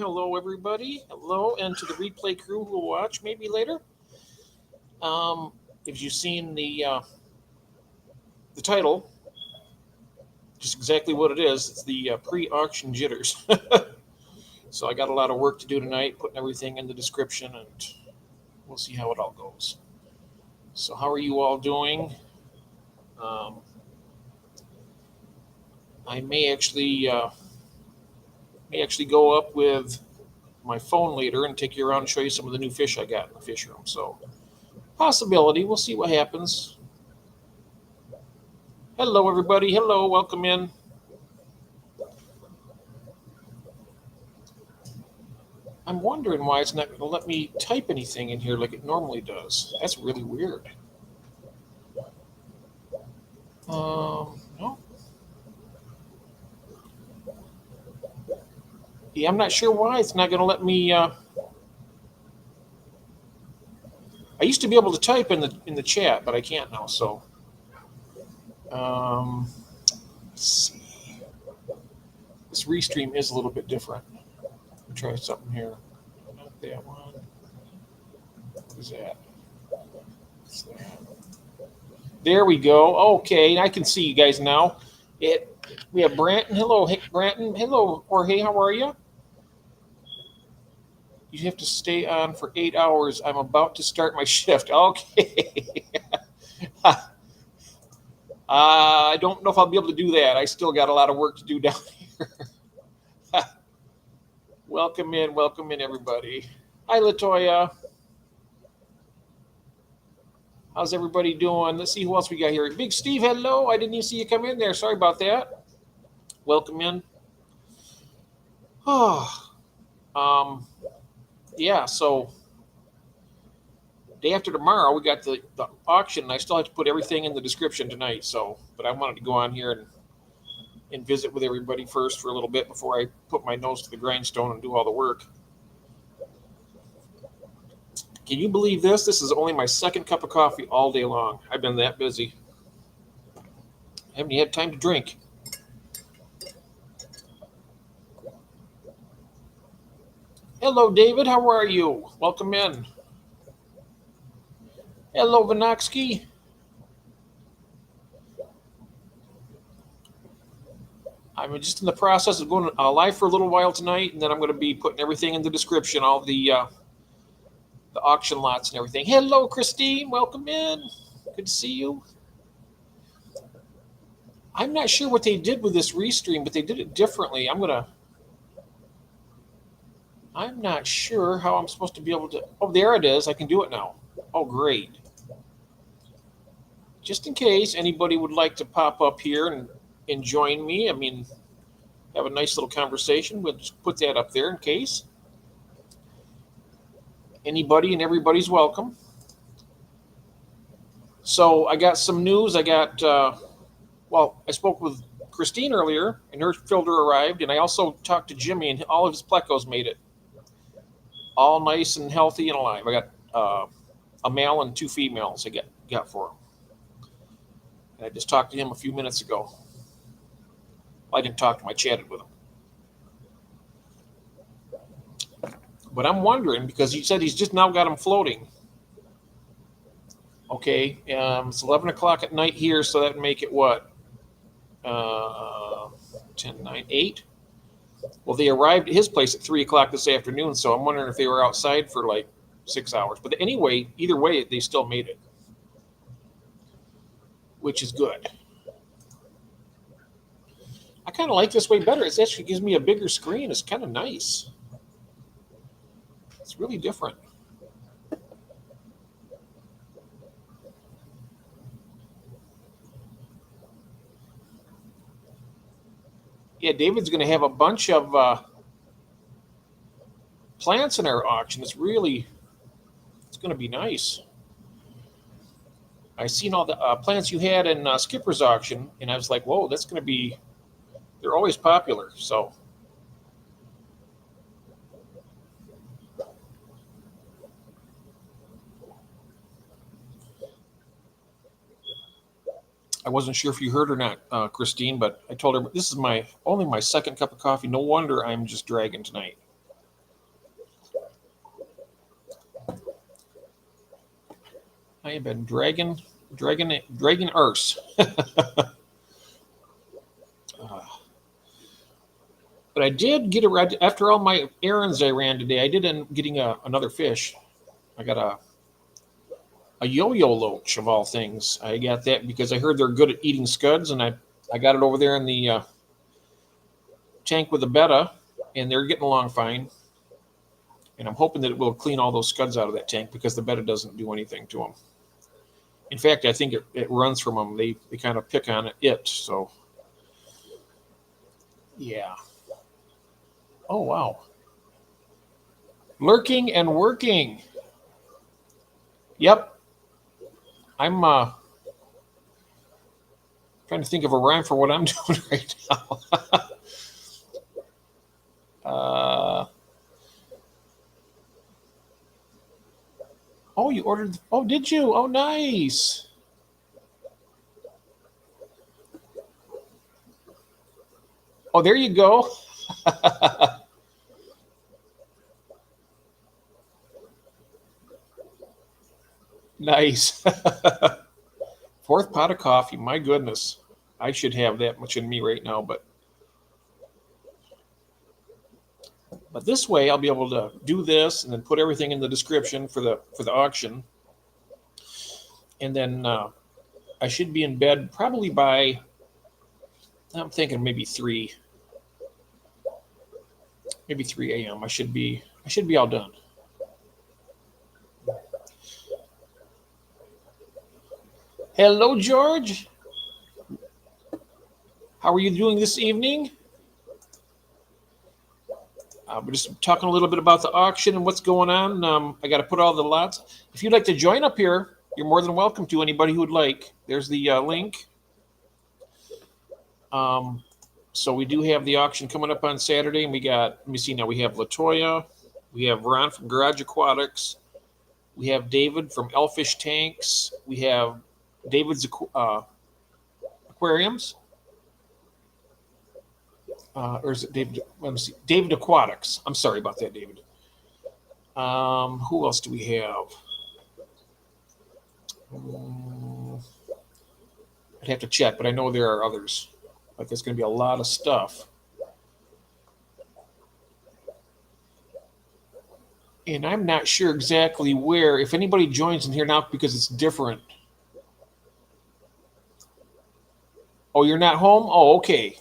Hello, everybody. Hello, and to the replay crew who will watch maybe later. Um, if you've seen the title, just exactly what it is. It's the pre-auction jitters. So I got a lot of work to do tonight, putting everything in the description, and we'll see how it all goes. So how are you all doing? Um, I may actually go up with my phone later and take you around and show you some of the new fish I got in the fish room. So possibility. We'll see what happens. Hello, everybody. Hello, welcome in. I'm wondering why it's not going to let me type anything in here like it normally does. That's really weird. No. Yeah, I'm not sure why it's not going to let me. I used to be able to type in the chat, but I can't now. So, um, let's see. This restream is a little bit different. Let me try something here. Not that one. What is that? What's that? There we go. Okay, I can see you guys now. We have Branton. Hello, Branton. Hello, Jorge. How are you? You have to stay on for 8 hours. I'm about to start my shift. Okay. I don't know if I'll be able to do that. I still got a lot of work to do down here. Welcome in, everybody. Hi, Latoya. How's everybody doing? Let's see who else we got here. Big Steve, hello. I didn't even see you come in there. Sorry about that. Welcome in. Oh, yeah. So day after tomorrow, we got the auction, and I still have to put everything in the description tonight. So, but I wanted to go on here and visit with everybody first for a little bit before I put my nose to the grindstone and do all the work. Can you believe this? This is only my second cup of coffee all day long. I've been that busy. I haven't had time to drink. Hello, David. How are you? Welcome in. Hello, Vinoksky. I'm just in the process of going live for a little while tonight, and then I'm going to be putting everything in the description, all the auction lots and everything. Hello, Christine. Welcome in. Good to see you. I'm not sure what they did with this restream, but they did it differently. I'm not sure how I'm supposed to be able to. Oh, there it is. I can do it now. Oh, great. Just in case anybody would like to pop up here and join me, I mean, have a nice little conversation. We'll just put that up there in case. Anybody and everybody's welcome. So I got some news. I spoke with Christine earlier, and her filter arrived, and I also talked to Jimmy, and all of his plecos made it. All nice and healthy and alive. I got a male and two females I got for him. And I just talked to him a few minutes ago. I didn't talk to him, I chatted with him. But I'm wondering, because he said he's just now got them floating. Okay, it's 11 o'clock at night here, so that would make it what? 10, 9, 8? Well, they arrived at his place at 3 o'clock this afternoon, so I'm wondering if they were outside for like 6 hours. But anyway, either way, they still made it, which is good. I kind of like this way better. It actually gives me a bigger screen. It's kind of nice. It's really different. Yeah, David's going to have a bunch of plants in our auction. It's going to be nice. I seen all the plants you had in Skipper's auction, and I was like, whoa, that's going to be, they're always popular. So I wasn't sure if you heard or not, Christine, but I told her this is only my second cup of coffee. No wonder I'm just dragging tonight. I have been dragging arse. But I did get after all my errands I ran today. I did end up getting another fish. I got a yo-yo loach of all things. I got that because I heard they're good at eating scuds, and I got it over there in the tank with the betta, and they're getting along fine. And I'm hoping that it will clean all those scuds out of that tank because the betta doesn't do anything to them. In fact, I think it runs from them. They kind of pick on it. So, yeah. Oh, wow. Lurking and working. Yep. I'm trying to think of a rhyme for what I'm doing right now. Oh, you ordered. Oh, did you? Oh, nice. Oh, there you go. Nice. Fourth pot of coffee. My goodness. I should have that much in me right now, but this way I'll be able to do this and then put everything in the description for the auction. And then I should be in bed probably by, I'm thinking maybe 3 a.m. I should be all done. Hello, George. How are you doing this evening? We're just talking a little bit about the auction and what's going on. I got to put all the lots. If you'd like to join up here, you're more than welcome to. Anybody who would like. There's the link. So we do have the auction coming up on Saturday, and we got. Let me see now. We have Latoya, we have Ron from Garage Aquatics, we have David from Elfish Tanks, we have David's Aquariums. Or is it David? Let me see. David Aquatics. I'm sorry about that, David. Who else do we have? I'd have to check, but I know there are others. Like there's going to be a lot of stuff. And I'm not sure exactly where. If anybody joins in here now because it's different. Oh, you're not home? Oh, okay.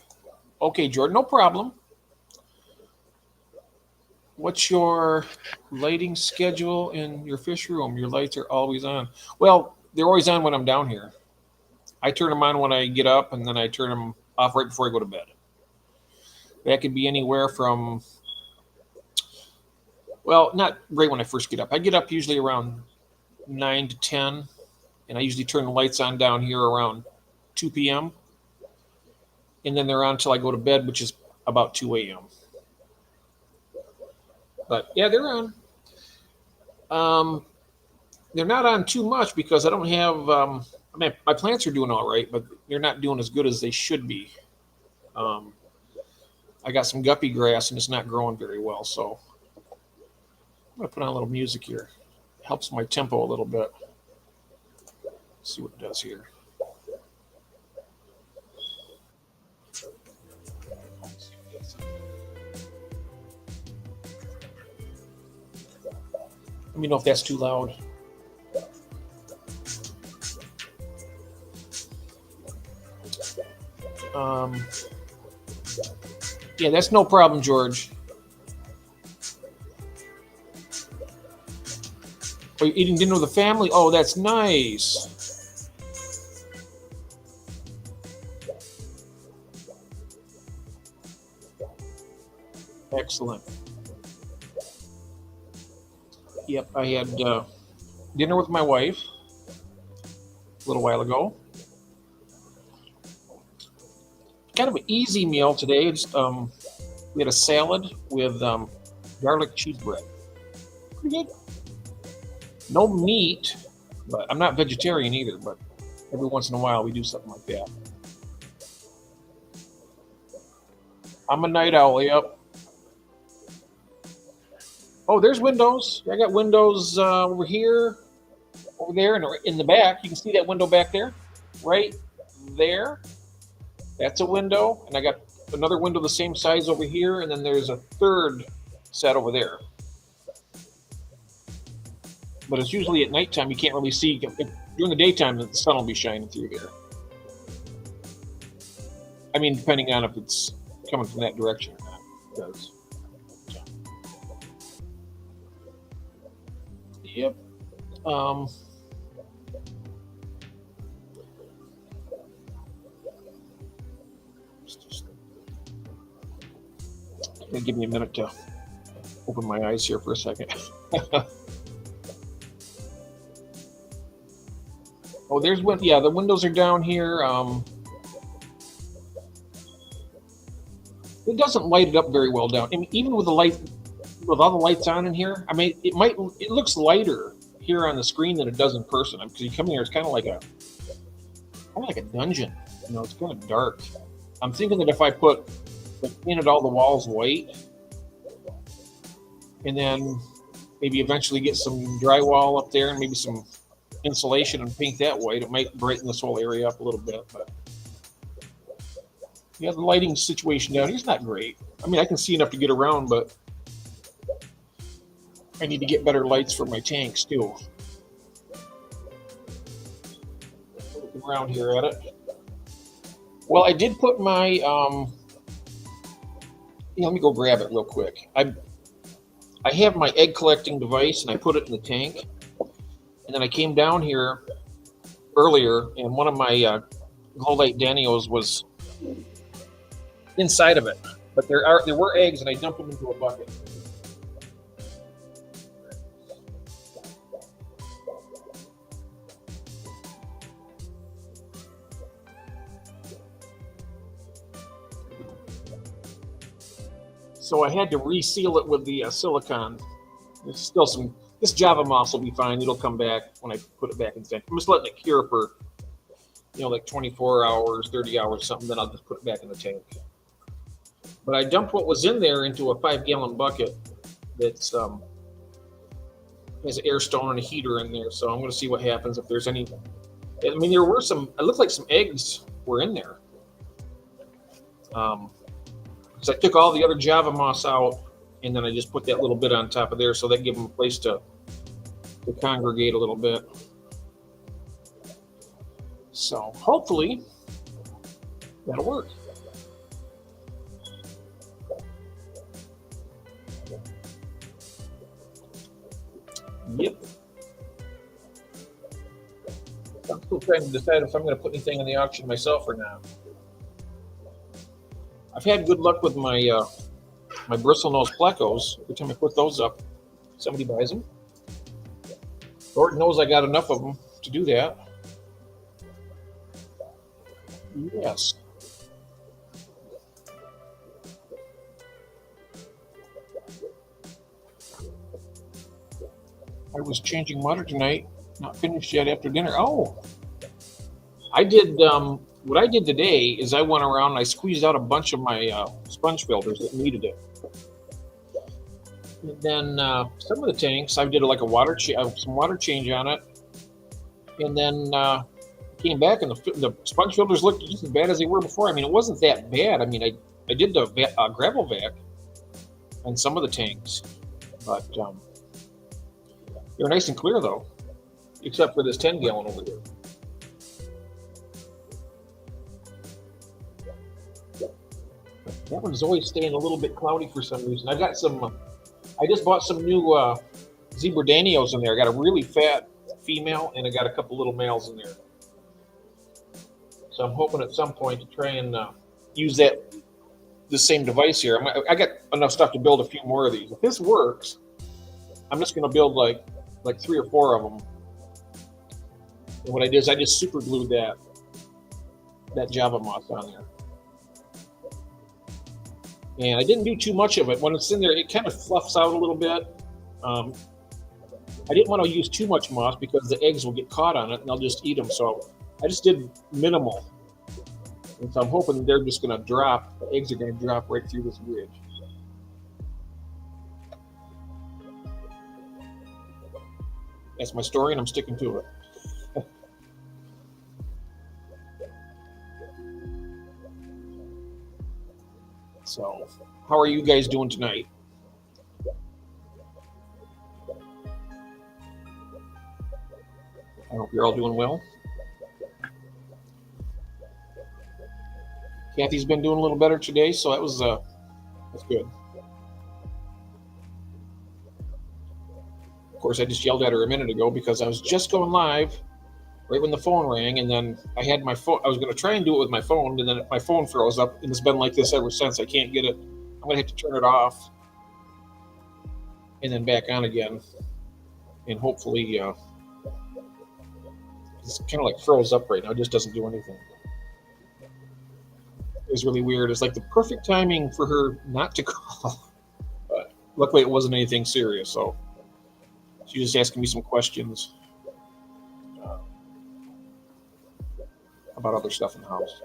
Okay, Jordan, no problem. What's your lighting schedule in your fish room? Your lights are always on. Well, they're always on when I'm down here. I turn them on when I get up, and then I turn them off right before I go to bed. That could be anywhere from, well, not right when I first get up. I get up usually around 9 to 10, and I usually turn the lights on down here around 2 p.m., and then they're on until I go to bed, which is about 2 a.m. But yeah, they're on. They're not on too much because I don't have. I mean, my plants are doing all right, but they're not doing as good as they should be. I got some guppy grass and it's not growing very well, so I'm gonna put on a little music here. Helps my tempo a little bit. Let's see what it does here. Let me know if that's too loud. Yeah, that's no problem, George. Are you eating dinner with the family? Oh, that's nice. Excellent. Yep, I had dinner with my wife a little while ago. Kind of an easy meal today. Just, we had a salad with garlic cheese bread. Pretty good. No meat, but I'm not vegetarian either. But every once in a while we do something like that. I'm a night owl. Yep. Oh, there's windows. I got windows over here over there, and in the back, you can see that window back there, right there. That's a window, and I got another window the same size over here, and then there's a third set over there. But it's usually at nighttime. You can't really see. During the daytime, the sun will be shining through there. I mean, depending on if it's coming from that direction or not. It does. Yep. Give me a minute to open my eyes here for a second. Oh, there's one. Yeah, the windows are down here. It doesn't light it up very well down. I mean, even with the light, with all the lights on in here, I mean, it looks lighter here on the screen than it does in person. Because you come here, it's kind of like a dungeon. You know, it's kind of dark. I'm thinking that if I painted all the walls white, and then maybe eventually get some drywall up there and maybe some insulation and paint that white, it might brighten this whole area up a little bit. But yeah, the lighting situation down here's not great. I mean, I can see enough to get around, but I need to get better lights for my tanks too. Looking around here at it. Well, I did put my let me go grab it real quick. I have my egg collecting device, and I put it in the tank. And then I came down here earlier, and one of my glow light Danios was inside of it. But there were eggs, and I dumped them into a bucket. So I had to reseal it with the silicone. There's still some. This Java moss will be fine. It'll come back when I put it back in the tank. I'm just letting it cure for, like 24 hours, 30 hours, something. Then I'll just put it back in the tank. But I dumped what was in there into a 5-gallon bucket that's has an air stone and a heater in there. So I'm going to see what happens if there's any. I mean, there were some. It looked like some eggs were in there. So I took all the other Java moss out, and then I just put that little bit on top of there, so that gave them a place to congregate a little bit. So hopefully that'll work. Yep. I'm still trying to decide if I'm going to put anything in the auction myself or not. I've had good luck with my my bristlenose plecos. Every time I put those up, somebody buys them. Lord knows I got enough of them to do that. Yes. I was changing water tonight. Not finished yet after dinner. Oh, I did. What I did today is I went around and I squeezed out a bunch of my sponge filters that needed it. And then some of the tanks, I did like some water change on it, and then came back and the sponge filters looked just as bad as they were before. I mean, it wasn't that bad. I mean, I did the gravel vac on some of the tanks, but they're nice and clear though, except for this 10-gallon over here. That one's always staying a little bit cloudy for some reason. I've got some. I just bought some new zebra Danios in there. I got a really fat female, and I got a couple little males in there. So I'm hoping at some point to try and use the same device here. I got enough stuff to build a few more of these. If this works, I'm just going to build like 3 or 4 of them. And what I did is I just super glued that Java moss on there. And I didn't do too much of it. When it's in there, it kind of fluffs out a little bit. I didn't want to use too much moss because the eggs will get caught on it and they'll just eat them. So I just did minimal. And so I'm hoping they're just going to drop. The eggs are going to drop right through this bridge. That's my story, and I'm sticking to it. How are you guys doing tonight? I hope you're all doing well. Kathy's been doing a little better today, so that's good. Of course, I just yelled at her a minute ago because I was just going live right when the phone rang, and then I had my phone. I was going to try and do it with my phone, and then my phone froze up, and it's been like this ever since. I can't get it. I'm going to have to turn it off and then back on again, and hopefully it's kind of like froze up right now. It just doesn't do anything. It was really weird. It's like the perfect timing for her not to call. But luckily, it wasn't anything serious, so she was just asking me some questions about other stuff in the house.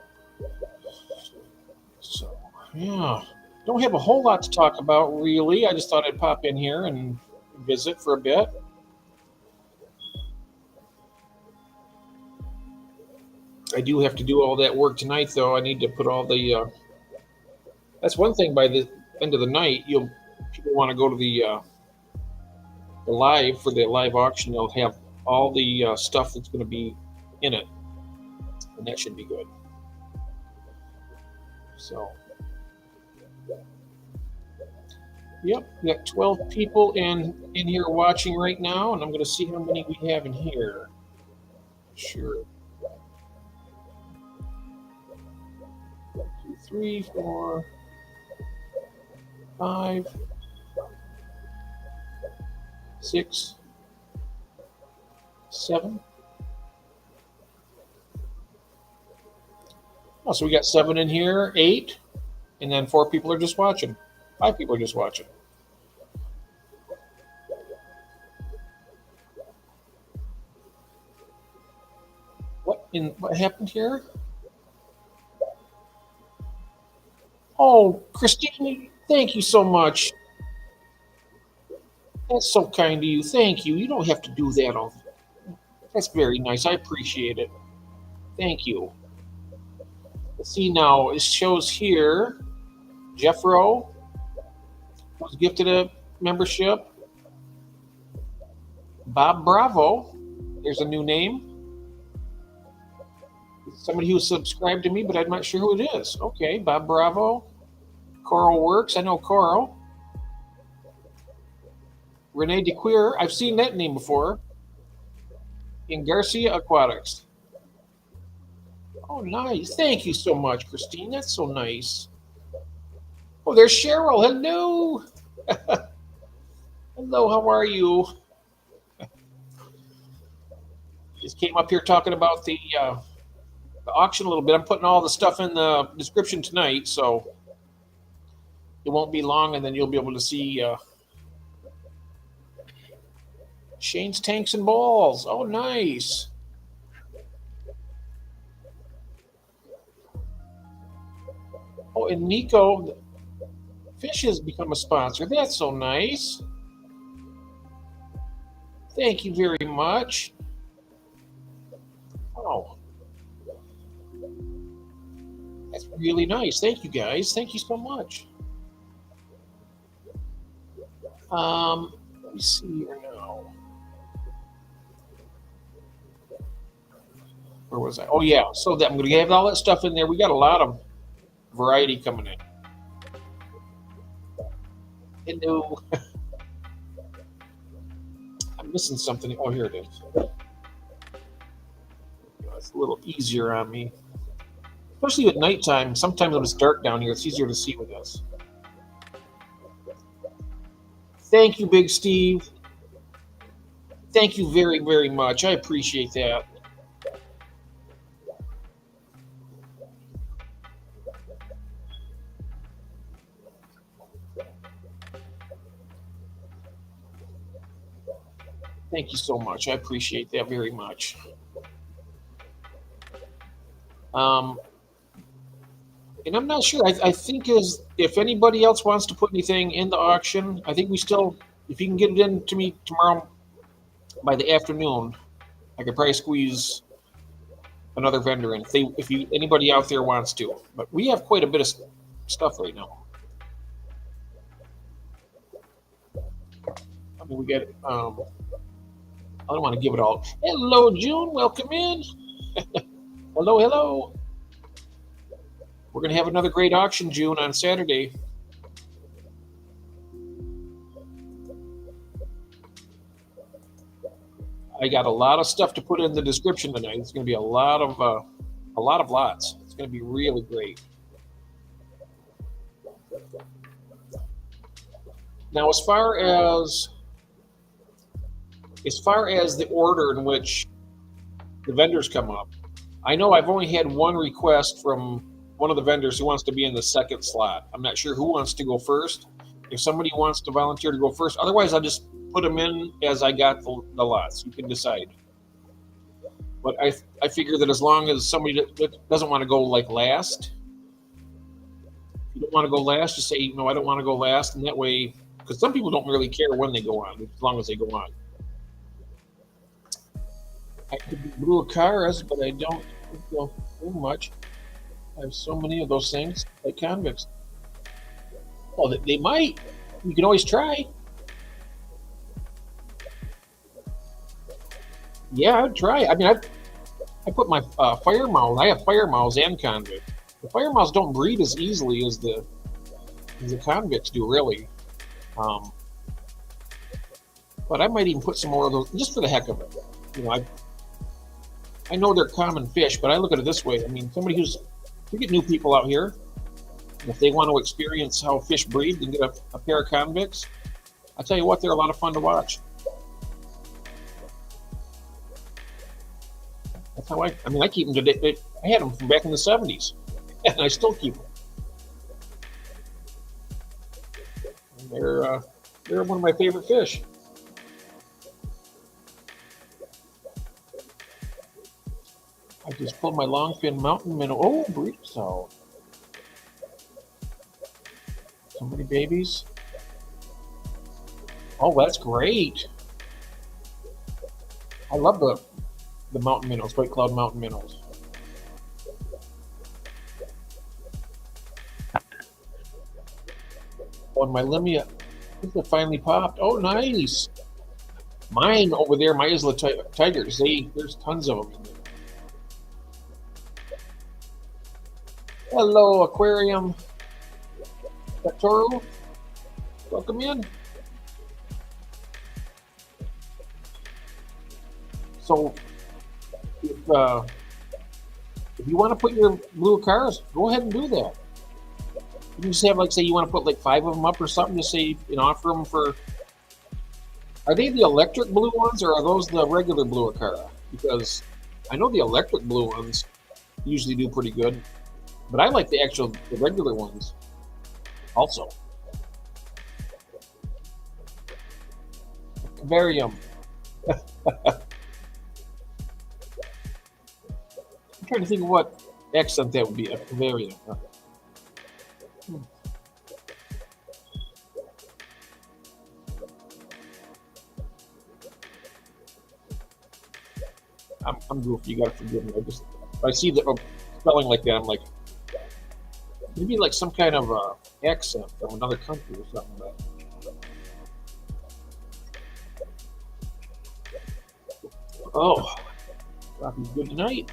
So, yeah. Don't have a whole lot to talk about, really. I just thought I'd pop in here and visit for a bit. I do have to do all that work tonight, though. I need to put all the. That's one thing. By the end of the night, people want to go to the live for the live auction. They'll have all the stuff that's going to be in it, and that should be good. So, yep, we got 12 people in here watching right now, and I'm going to see how many we have in here. Sure. 1, 2, 3, 4, 5, 6, 7. Oh, so we got 7 in here, 8, and then 4 people are just watching. 5 people are just watching. What happened here? Oh, Christine, thank you so much. That's so kind of you. Thank you. You don't have to do that all. That's very nice. I appreciate it. Thank you. Let's see now. It shows here Jeff Rowe was gifted a membership. Bob Bravo. There's a new name. Somebody who subscribed to me, but I'm not sure who it is. Okay, Bob Bravo. Coral Works. I know Coral. Renee DeQueer. I've seen that name before. In Garcia Aquatics. Oh, nice. Thank you so much, Christine. That's so nice. Oh, there's Cheryl. Hello. Hello, how are you? Just came up here talking about the auction a little bit. I'm putting all the stuff in the description tonight, so it won't be long, and then you'll be able to see Shane's Tanks and Balls. Oh, nice. Oh, and Nico Fish has become a sponsor. That's so nice. Thank you very much. Oh, that's really nice. Thank you, guys. Thank you so much. Let me see here now. Where was I? Oh, yeah. So I'm going to have all that stuff in there. We got a lot of variety coming in. Hello. I'm missing something. Oh, here it is. It's a little easier on me. Especially at nighttime. Sometimes when it's dark down here, it's easier to see with this. Thank you, Big Steve. Thank you very, very much. I appreciate that. Thank you so much. I appreciate that very much. And I'm not sure. I think if anybody else wants to put anything in the auction, I think if you can get it in to me tomorrow by the afternoon, I could probably squeeze another vendor in if anybody out there wants to. But we have quite a bit of stuff right now. I mean, we got. I don't want to give it all. Hello, June. Welcome in. Hello, hello. We're gonna have another great auction, June, on Saturday. I got a lot of stuff to put in the description tonight. It's gonna be a lot of lots. It's gonna be really great. Now, as far as the order in which the vendors come up, I know I've only had one request from one of the vendors who wants to be in the second slot. I'm not sure who wants to go first. If somebody wants to volunteer to go first, otherwise I'll just put them in as I got the lots. You can decide. But I figure that as long as somebody that doesn't want to go like last, if you don't want to go last, just say, no, I don't want to go last. And that way, because some people don't really care when they go on, as long as they go on. I could be blue cars, but I don't go too much. I have so many of those things, like convicts. Well, they might. You can always try. Yeah, I'd try. I mean, I put my fire mouse. I have fire mouse and convict. The fire mouse don't breed as easily as the convicts do, really. But I might even put some more of those just for the heck of it. You know, I know they're common fish, but I look at it this way. I mean, we get new people out here. If they want to experience how fish breed and get a pair of convicts, I tell you what, they're a lot of fun to watch. That's how I mean, I keep them today. I had them from back in the 70s, and I still keep them. And they're one of my favorite fish. I just pulled my longfin mountain minnow. Oh, breeds out. So many babies. Oh, that's great. I love the mountain minnows, white cloud mountain minnows. Oh, and my limia, it finally popped. Oh, nice. Mine over there, my Isla Tigers, there's tons of them in there. Hello, aquarium. Toro, welcome in. So, if you want to put your blue cars, go ahead and do that. You can just have, like, say you want to put like 5 of them up or something. Just say, offer them for. Are they the electric blue ones or are those the regular blue Acara? Because I know the electric blue ones usually do pretty good, but I like the regular ones also. Aquarium. I'm trying to think of what accent that would be. Aquarium. I'm goofy. You gotta forgive me. If I see the spelling like that, I'm like, maybe like some kind of accent from another country or something like that. Oh, coffee's good tonight.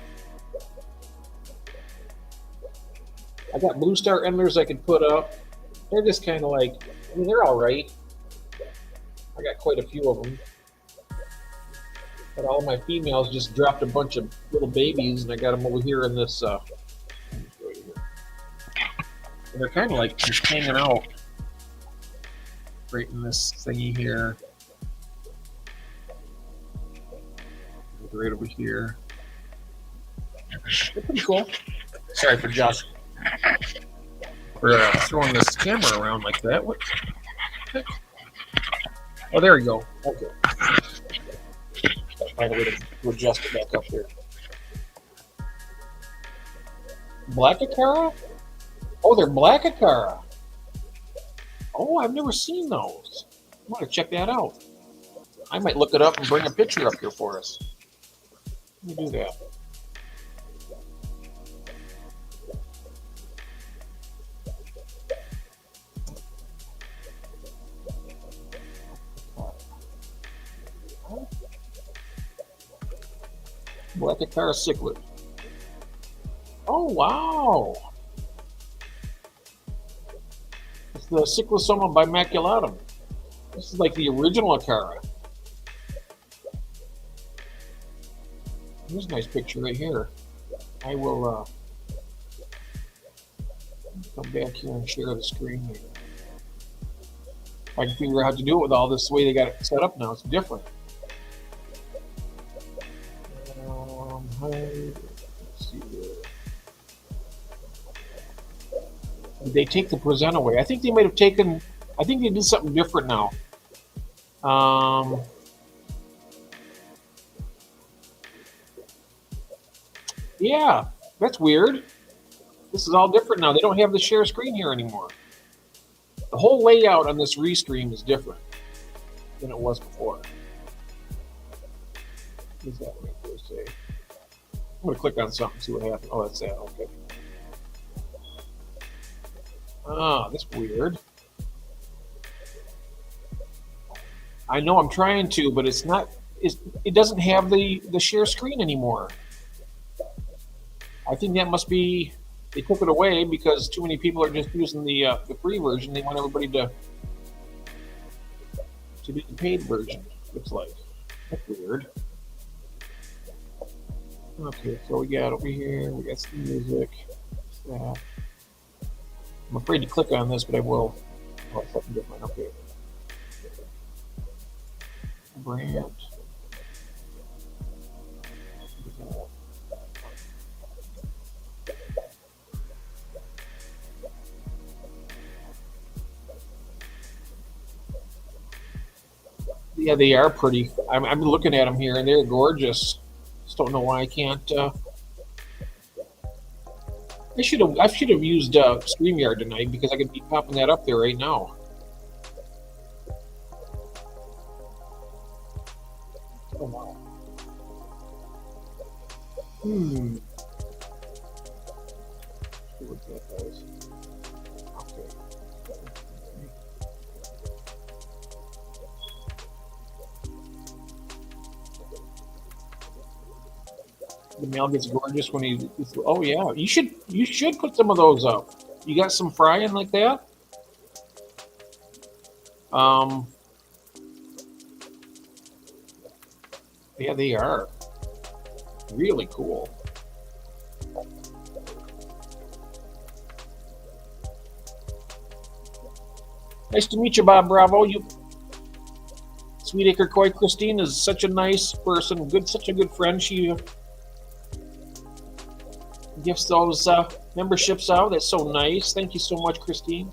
I got blue star endlers I can put up. They're just kind of like, I mean, they're all right. I got quite a few of them. But all my females just dropped a bunch of little babies, and I got them over here in this. And they're kind of like just hanging out right in this thingy here. Right over here. They're pretty cool. Sorry for Josh. We're throwing this camera around like that. What? Oh, there we go. Okay. Find a way to adjust it back up here. Black Acara? Oh, they're Black Acara. Oh, I've never seen those. I want to check that out. I might look it up and bring a picture up here for us. Let me do that. Black Acara cichlid. Oh, wow. It's the Cyclosoma bimaculatum. This is like the original Acara. Here's a nice picture right here. I will come back here and share the screen here. I can figure out how to do it with all this the way they got it set up now. It's different. Let's see here. Did they take the present away? I think they might have taken. I think they did something different now. Yeah, that's weird. This is all different now. They don't have the share screen here anymore. The whole layout on this restream is different than it was before. What does that make this say? I'm going to click on something and see what happens. Oh, that's that. Okay. Ah, that's weird. I know I'm trying to, but it's not. It doesn't have the share screen anymore. I think that must be. They took it away because too many people are just using the free version. They want everybody to do the paid version. Looks like that's weird. Okay, so we got over here. We got some music. What's that? I'm afraid to click on this, but I will. Oh, it's something different. Okay. Brand. Yeah, they are pretty. I'm looking at them here, and they're gorgeous. Just don't know why I can't. I should have used StreamYard tonight because I could be popping that up there right now. Oh wow. See what that does. Okay. The male gets gorgeous when he. Oh yeah, you should put some of those up. You got some frying like that? Yeah, they are really cool. Nice to meet you, Bob Bravo. You, Sweetacre Koi Christine is such a nice person. Such a good friend. She gifts those memberships out. That's so nice. Thank you so much, Christine.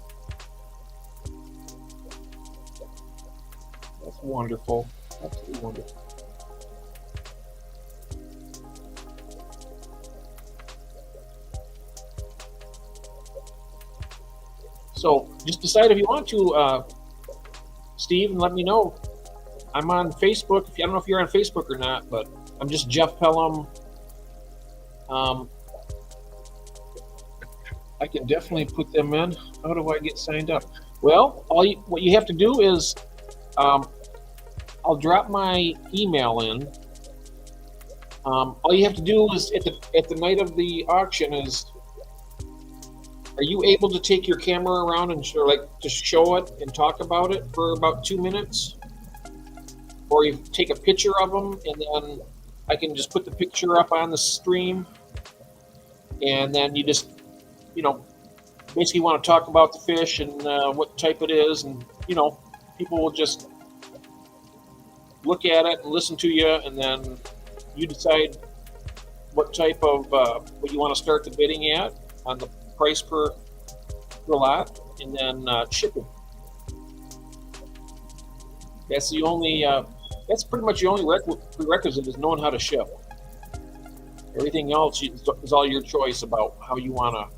That's wonderful. Absolutely wonderful. So just decide if you want to, Steve, and let me know. I'm on Facebook. I don't know if you're on Facebook or not, but I'm just Jeff Pelham. I can definitely put them in. How do I get signed up? Well, what you have to do is, I'll drop my email in. All you have to do is at the night of the auction is, are you able to take your camera around and to show it and talk about it for about 2 minutes? Or you take a picture of them and then I can just put the picture up on the stream, and then you just, basically want to talk about the fish and what type it is, and people will just look at it and listen to you, and then you decide what type of what you want to start the bidding at on the price per lot, and then shipping. That's the only. That's pretty much the only prerequisite is knowing how to ship. Everything else is all your choice about how you want to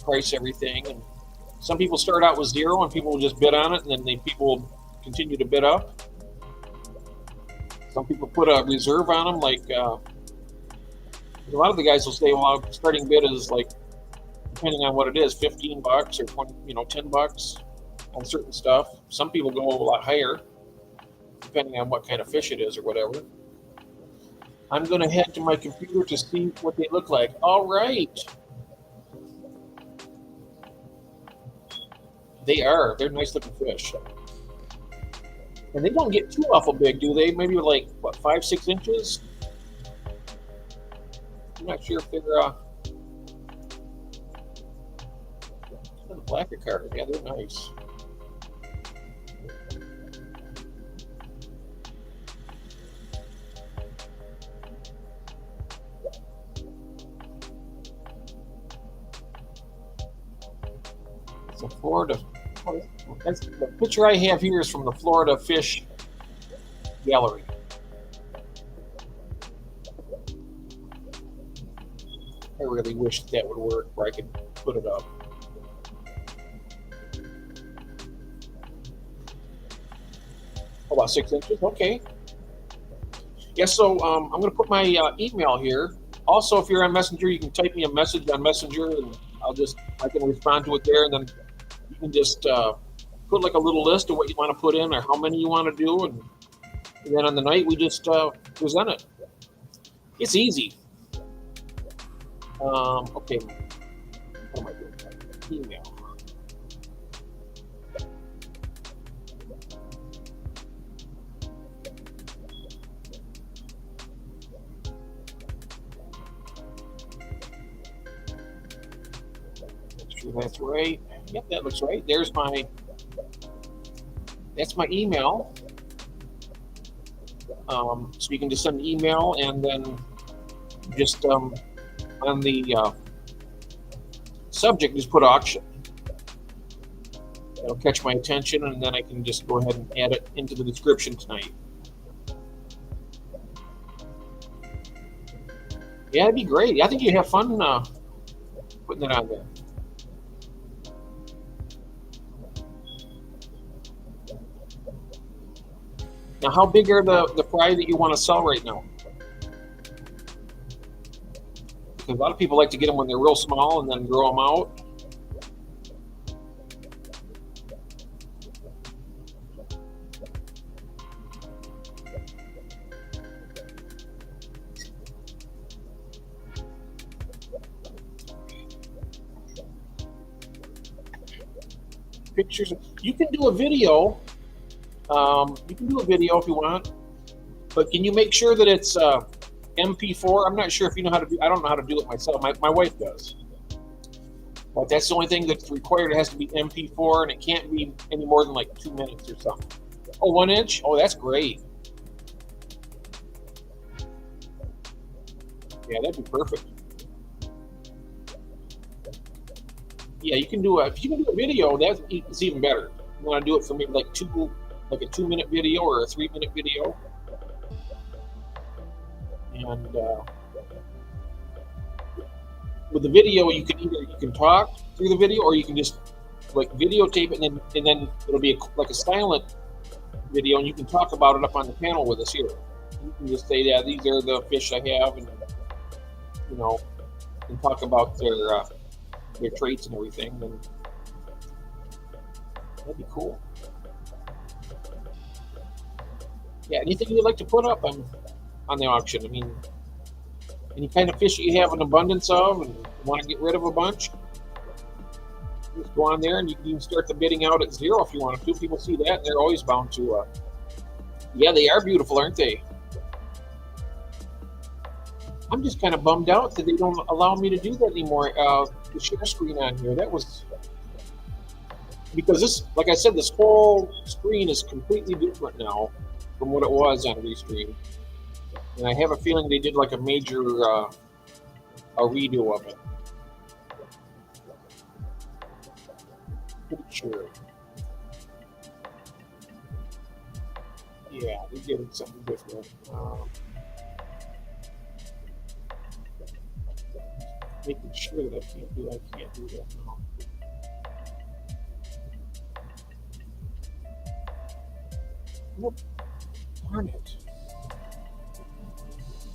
price everything. And some people start out with zero, and people will just bid on it, and then people will continue to bid up. Some people put a reserve on them, like a lot of the guys will say, well, starting bid is like, depending on what it is, $15 or 20, $10 on certain stuff. Some people go a lot higher, depending on what kind of fish it is or whatever. I'm going to head to my computer to see what they look like. All right. They are. They're nice looking fish. And they don't get too awful big, do they? Maybe like, what, 5, 6 inches? I'm not sure if they're the blacker carp. Yeah, they're nice. It's a Florida. That's, the picture I have here is from the Florida Fish Gallery. I really wish that would work where I could put it up. Oh, about 6 inches? Okay. Yeah, so I'm going to put my email here. Also, if you're on Messenger, you can type me a message on Messenger, and I can respond to it there, and then you can just put like a little list of what you want to put in or how many you want to do, and then on the night we just present it. It's easy. Okay. What am I doing? Email. Make sure that's right. Yep, that looks right. That's my email. So you can just send an email, and then just on the subject, just put auction. That'll catch my attention, and then I can just go ahead and add it into the description tonight. Yeah, it'd be great. I think you have fun putting it on there. Now, how big are the fry that you want to sell right now? Because a lot of people like to get them when they're real small and then grow them out. Pictures. You can do a video. You can do a video if you want, but can you make sure that it's MP4? I'm not sure if you know how to do. I don't know how to do it myself. My wife does, but that's the only thing that's required. It has to be MP4, and it can't be any more than like 2 minutes or something. Oh, 1 inch. Oh, that's great. Yeah, that'd be perfect. Yeah, you can do if you can do a video, that's even better. You want to do it for maybe like a 2 minute video or a 3 minute video, and with the video, you can talk through the video, or you can just like videotape it, and then it'll be like a silent video, and you can talk about it up on the panel with us here. You can just say, yeah, these are the fish I have, and you know, and talk about their traits and everything, and that'd be cool. Yeah, anything you'd like to put up on the auction? I mean, any kind of fish that you have an abundance of and want to get rid of a bunch, just go on there, and you can even start the bidding out at zero if you want to. People see that, and they're always bound to. Yeah, they are beautiful, aren't they? I'm just kind of bummed out that they don't allow me to do that anymore. The share screen on here, that was because this, like I said, this whole screen is completely different now from what it was on Restream, and I have a feeling they did like a major a redo of it. Pretty sure. Yeah, they did something different. Making sure that I can't do that now. Nope. Darn it.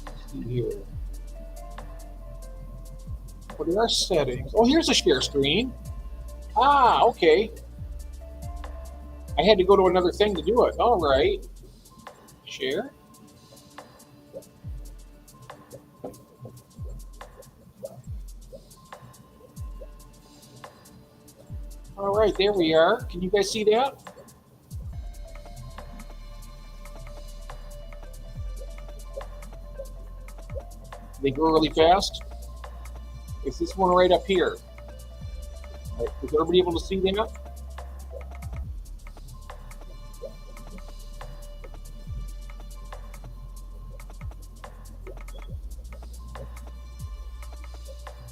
Let's see here. Well, there are settings. Oh, here's a share screen. Ah, okay. I had to go to another thing to do it. All right. Share. All right, there we are. Can you guys see that? They grow really fast. It's this one right up here. Right, is everybody able to see that?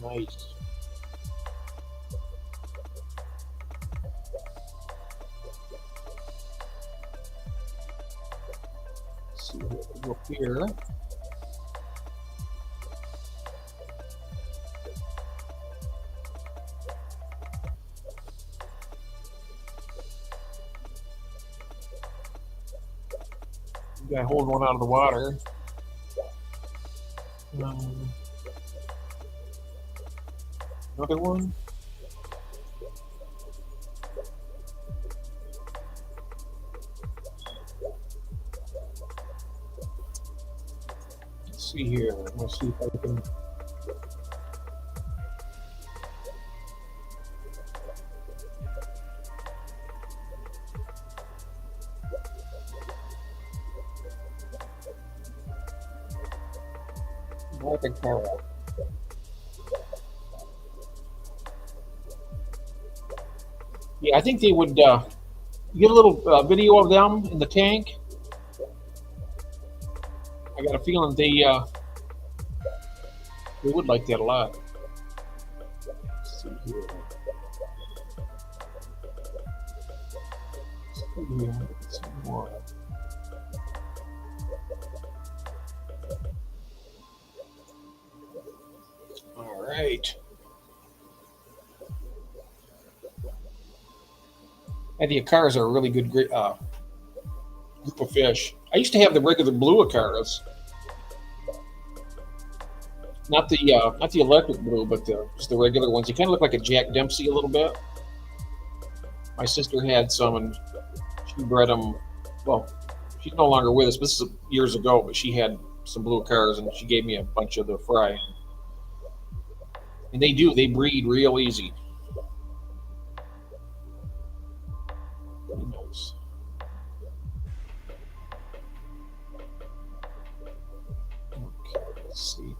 Nice. Let's see what go up here. Got holding one out of the water. Um, Another one. Let's see here. Let's see if I can. Like a carrot. Yeah, I think they would get a little video of them in the tank. I got a feeling they would like that a lot. Let's see here. Let's see more. All right. And the acaras are a really good group of fish. I used to have the regular blue acaras, not the electric blue, but just the regular ones. They kind of look like a Jack Dempsey a little bit. My sister had some, and she bred them. Well, she's no longer with us. This is years ago, but she had some blue acaras, and she gave me a bunch of the fry. And they breed real easy. Nice. Okay, let's see.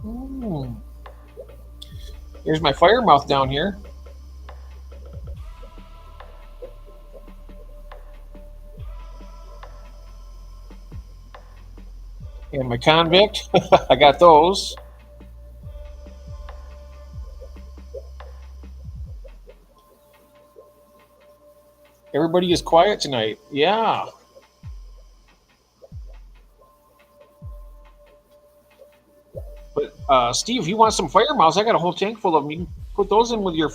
Mm. Here's my fire mouth down here. And my convict. I got those. Everybody is quiet tonight. Yeah. But Steve, if you want some fire mouths, I got a whole tank full of them. You can put those in with your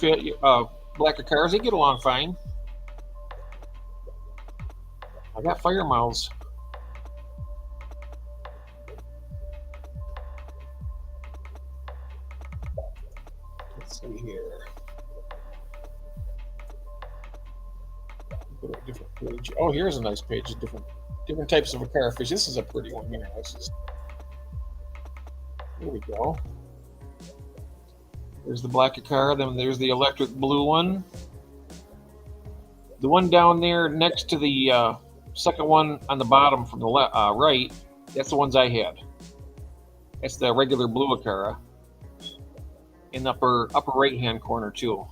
blacker cars. They get along fine. I got fire mouths. Let's see here. Go to a different page. Oh, here's a nice page of different types of acara fish. This is a pretty one here. Here we go. There's the black acara, then there's the electric blue one. The one down there next to the second one on the bottom from the right, that's the ones I had. That's the regular blue acara. In the upper right hand corner too.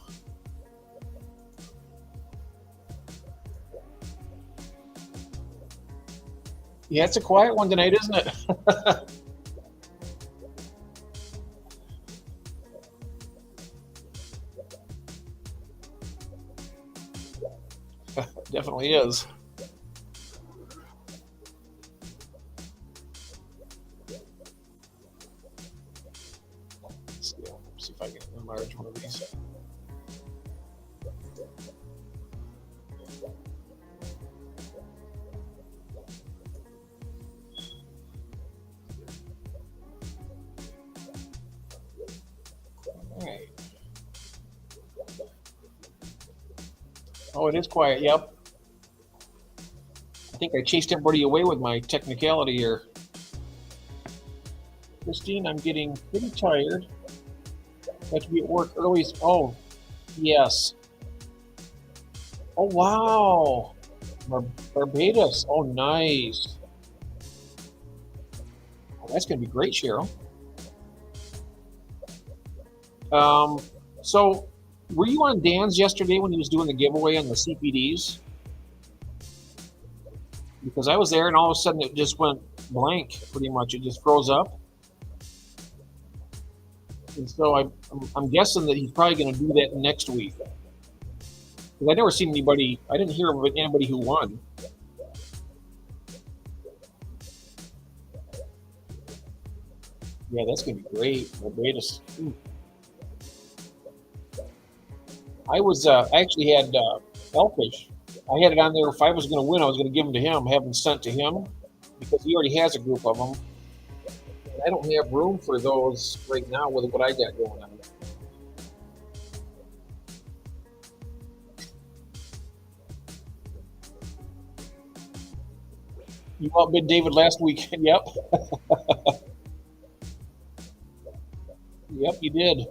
Yeah, it's a quiet one tonight, isn't it? Definitely is. Let's see if I can enlarge one of these. Oh, it is quiet. Yep. I think I chased everybody away with my technicality here. Christine, I'm getting pretty tired. I have to be at work early. Oh, yes. Oh, wow. Barbados. Oh, nice. Oh, that's going to be great, Cheryl. So, were you on Dan's yesterday when he was doing the giveaway on the CPDs? Because I was there and all of a sudden it just went blank, pretty much. It just froze up. And so I'm guessing that he's probably going to do that next week. Because I never seen anybody, I didn't hear of anybody who won. Yeah, that's going to be great. Barbados. I actually had Elfish. I had it on there. If I was going to win, I was going to give them to him, have them sent to him, because he already has a group of them. And I don't have room for those right now with what I got going on. You outbid David last weekend. Yep. Yep, you did.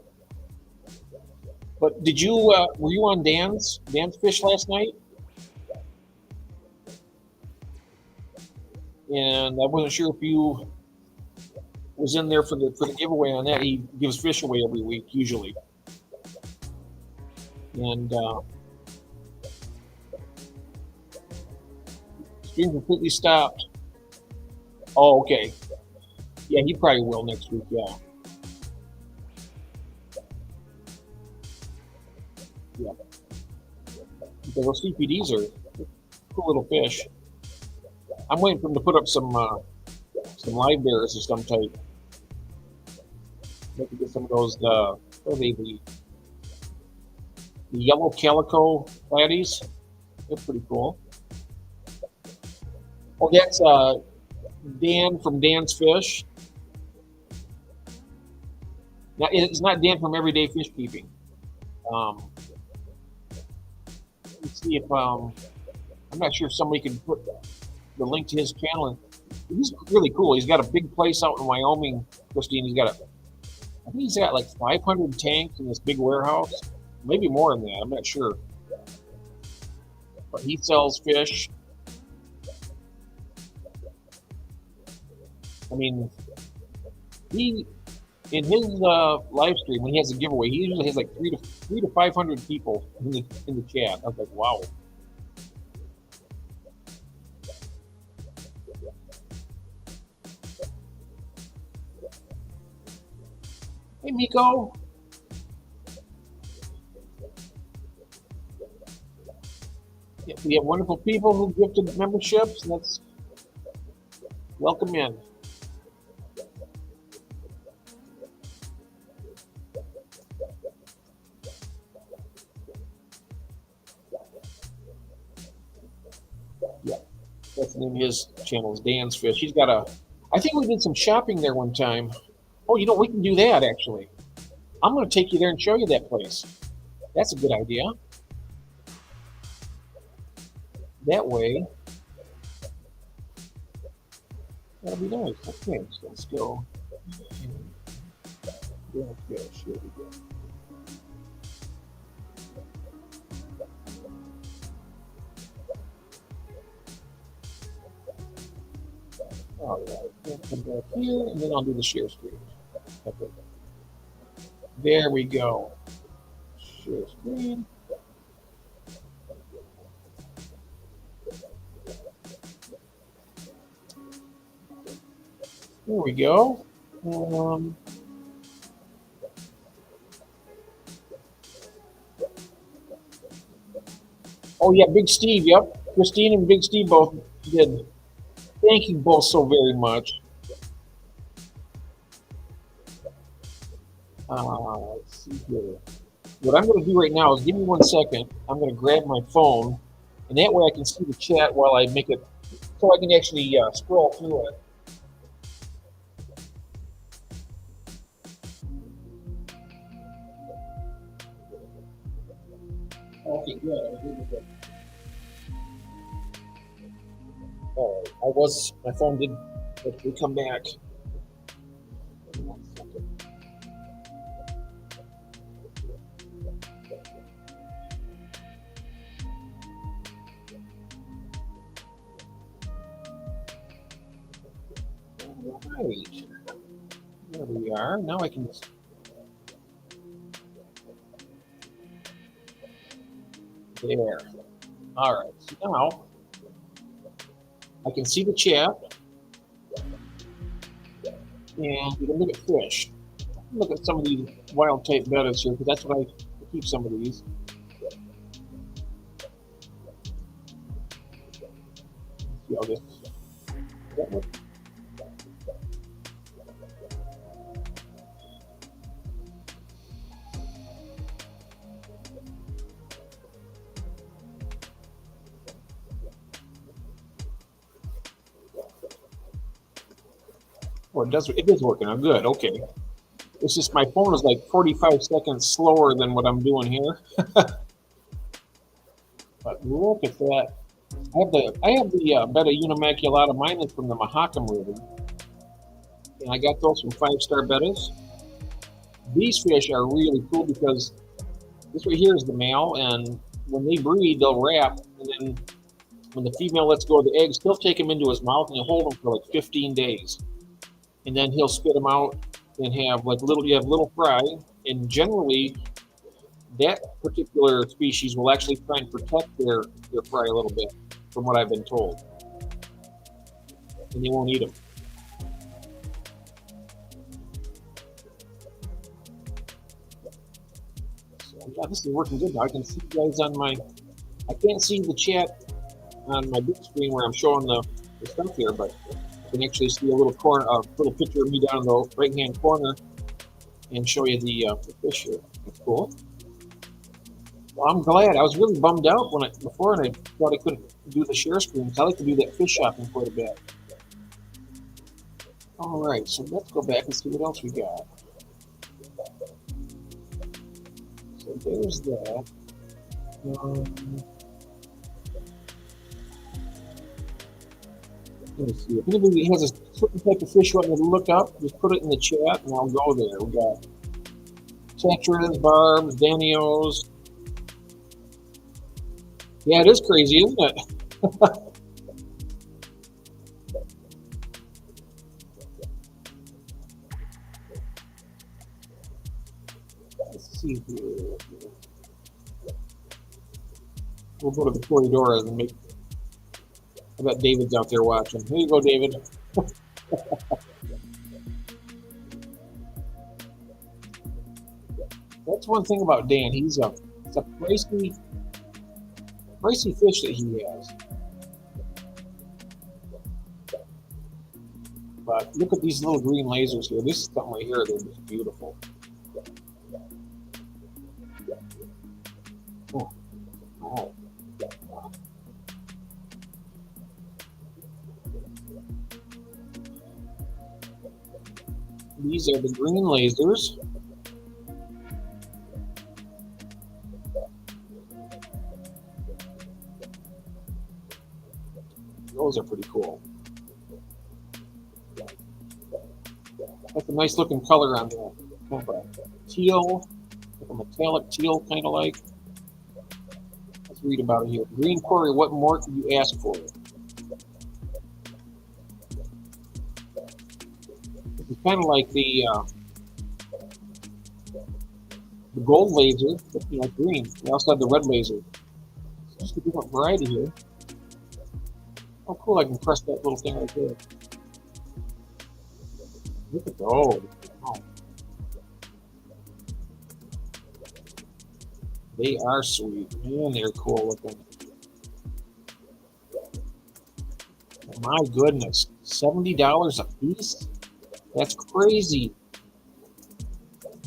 But did you were you on Dan's fish last night? And I wasn't sure if you was in there for the giveaway on that. He gives fish away every week usually, and stream completely stopped. Oh, okay. Yeah, he probably will next week. Yeah, yeah. Because those CPDs are cool little fish. I'm waiting for him to put up some live bears of some type. Maybe get some of those. What are they? The yellow calico platies. They're pretty cool. Oh, that's Dan from Dan's Fish. Now, it's not Dan from Everyday Fish Keeping. Um, let's see if I'm not sure if somebody can put the link to his channel. He's really cool. He's got a big place out in Wyoming, Christine. I think he's got like 500 tanks in this big warehouse, maybe more than that. I'm not sure, but he sells fish. I mean, he in his live stream when he has a giveaway, he usually has like three to 500 people in the chat. I was like, wow. Hey, Miko. Yeah, we have wonderful people who gifted memberships. Let's welcome in. Yeah, that's the name of his channel is Dan's Fish. He's got I think we did some shopping there one time. Oh, we can do that actually. I'm going to take you there and show you that place. That's a good idea. That way, that'll be nice. Okay, so let's go. Dan's Fish. Here we go. All right, come back here, and then I'll do the share screen. Okay. There we go. Share screen. There we go. Oh yeah, Big Steve. Yep, Christine and Big Steve both did. Thank you both so very much. Let's see here. What I'm going to do right now is give me 1 second. I'm going to grab my phone, and that way I can see the chat while I make it, so I can actually scroll through it. Okay, good. Oh, my phone did come back. Right. There we are. Now I can. There. All right. So now I can see the chat, and you can look at fish. Look at some of these wild type bettas here, because that's what I keep some of these. See how this. That one? Oh, it does. It is working. I'm good. Okay. It's just my phone is like 45 seconds slower than what I'm doing here. But look at that. I have the Betta Unimaculata. Mine is from the Mahakam River, and I got those from 5-star bettas. These fish are really cool because this right here is the male, and when they breed, they'll wrap, and then when the female lets go of the eggs, he'll take them into his mouth and he'll hold them for like 15 days, and then he'll spit them out and have like little fry, and generally that particular species will actually try and protect their fry a little bit, from what I've been told, and they won't eat them. So yeah, this is working good now. I can see you guys on my. I can't see the chat on my big screen where I'm showing the stuff here, but I can actually see a little little picture of me down in the right-hand corner, and show you the fish here. That's cool. Well, I'm glad. I was really bummed out before, and I thought I couldn't do the share screen because I like to do that fish shopping quite a bit. All right, so let's go back and see what else we got. So there's that. Let me see. If anybody has a certain type of fish you want me to look up, just put it in the chat, and I'll go there. We got tetras, barbs, danios. Yeah, it is crazy, isn't it? Let's see here. We'll go to the corridoras and make. I bet David's out there watching. Here you go, David. That's one thing about Dan. It's a pricey fish that he has. But look at these little green lasers here. This is something right here. They're just beautiful. Oh. Oh. These are the green lasers. Those are pretty cool. That's a nice looking color on there. Kind of a teal, like a metallic teal, kind of like. Let's read about it here. Green Quarry, what more could you ask for? It's kind of like the gold laser, but green. We also have the red laser. It's just a different variety here. Oh, cool! I can press that little thing right there. Look at those! Oh. They are sweet, man. They're cool looking. My goodness, $70 a piece? That's crazy.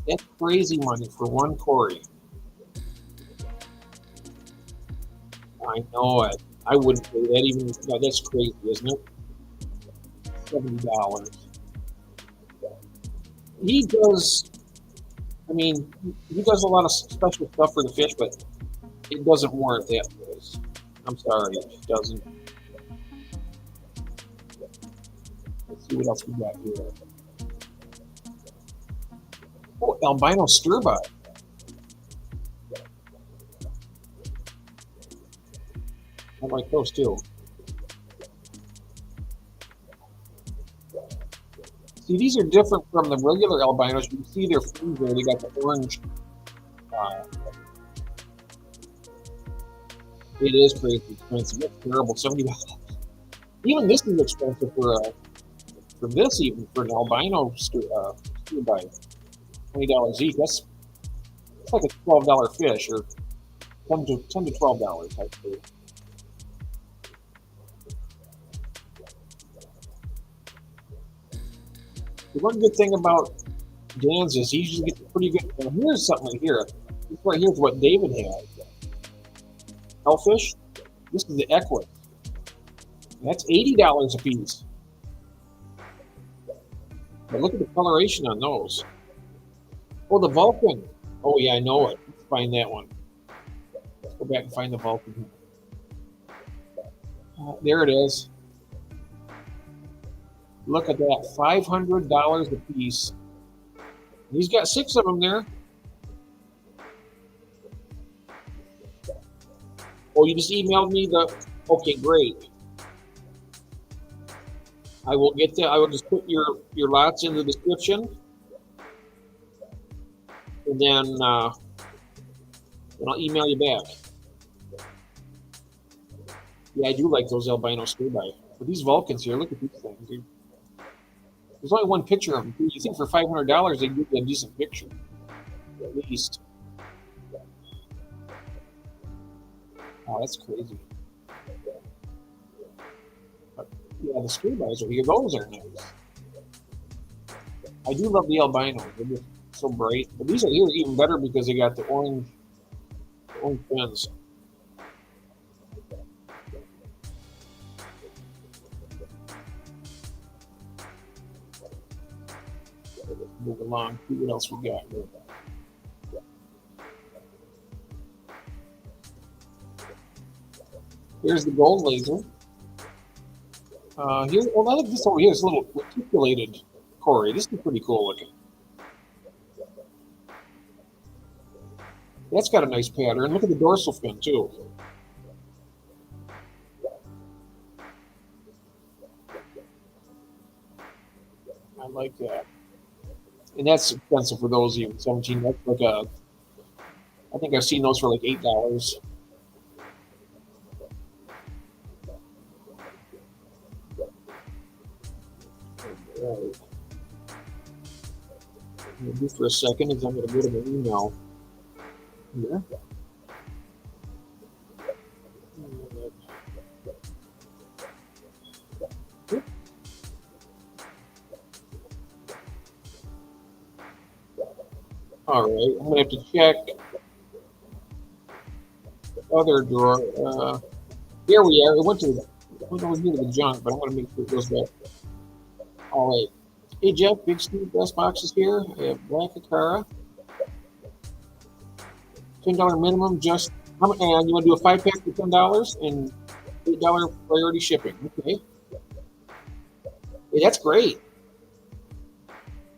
That's crazy money for one Cory. I know it. I wouldn't pay that even. No, that's crazy, isn't it? $70. He does. I mean, he does a lot of special stuff for the fish, but it doesn't warrant that price. I'm sorry, it doesn't. see what else we got here. Oh, albino stir-by. I like those too. See, these are different from the regular albinos. You can see their fins there. They got the orange. It is crazy expensive. It's terrible. $70. Even this is expensive for this, even for an albino stir-by. $20 each. That's like a $12 fish, or $10 to $12, I'd say. The one good thing about Dan's is he usually gets a pretty good. Well, here's something right here. This right here's what David had. Hellfish. This is the Equus. That's $80 a piece. But look at the coloration on those. Oh, the Vulcan. Oh yeah, I know it. Let's find that one. Let's go back and find the Vulcan. There it is. Look at that, $500 a piece. He's got 6 of them there. Oh, you just emailed me the. Okay, great. I will get that. I will just put your lots in the description, and then I'll email you back. Yeah, I do like those albino stir-by. But these Vulcans here, look at these things, dude. There's only one picture of them. You think for $500 they give you a decent picture, at least. Oh, that's crazy. But, yeah, the stir-bys are here. Those are nice. I do love the albinos. They're just so bright. But these are here even better because they got the orange fins. Move along, see what else we got here. Here's the gold laser. Here, well, I think this over here is a little reticulated Cory. This is pretty cool looking. That's got a nice pattern. Look at the dorsal fin too. I like that. And that's expensive for those even 17. That's like I think I've seen those for like $8. Right. I'm gonna do for a second is I'm gonna go to my email here. All right, I'm gonna have to check the other drawer. Here we are. It went to the junk, but I'm gonna make sure it goes back. All right. Hey Jeff, Big Steve, best boxes here. I have Black Akara. $10 minimum. Just and you want to do a 5-pack for $10 and $8 priority shipping. Okay. Hey, that's great.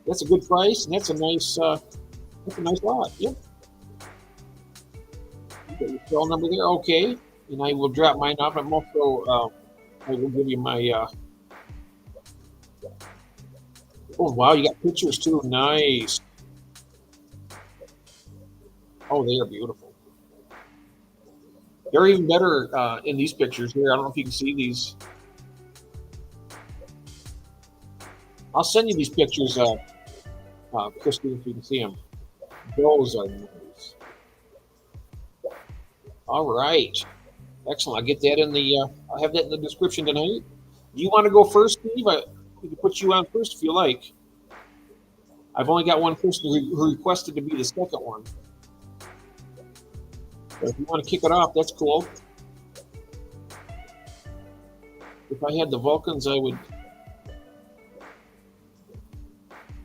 That's a good price, and that's a nice lot. Yep. You got your cell number there. Okay. And I will drop mine off. I'm also I will give you my. Oh wow, you got pictures too. Nice. Oh, they are beautiful. They're even better in these pictures here. I don't know if you can see these. I'll send you these pictures, Christy, if you can see them. Those are nice. All right. Excellent. I'll get that in the. I'll have that in the description tonight. Do you want to go first, Steve? We can put you on first if you like. I've only got one person who requested to be the second one. But if you want to kick it off, that's cool. If I had the Vulcans, I would.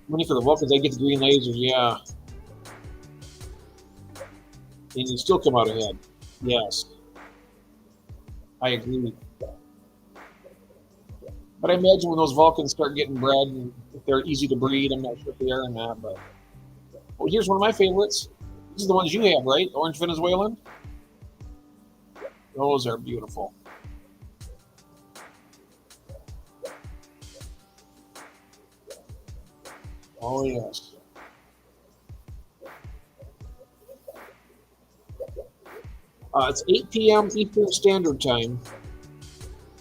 Money for the Vulcans, I get the green lasers, yeah. And you still come out ahead. Yes. I agree. But I imagine when those Vulcans start getting bred, and if they're easy to breed, I'm not sure if they are or not. But here's one of my favorites. These are the ones you have, right? Orange Venezuelan. Those are beautiful. Oh yes. It's 8 p.m. Eastern Standard Time.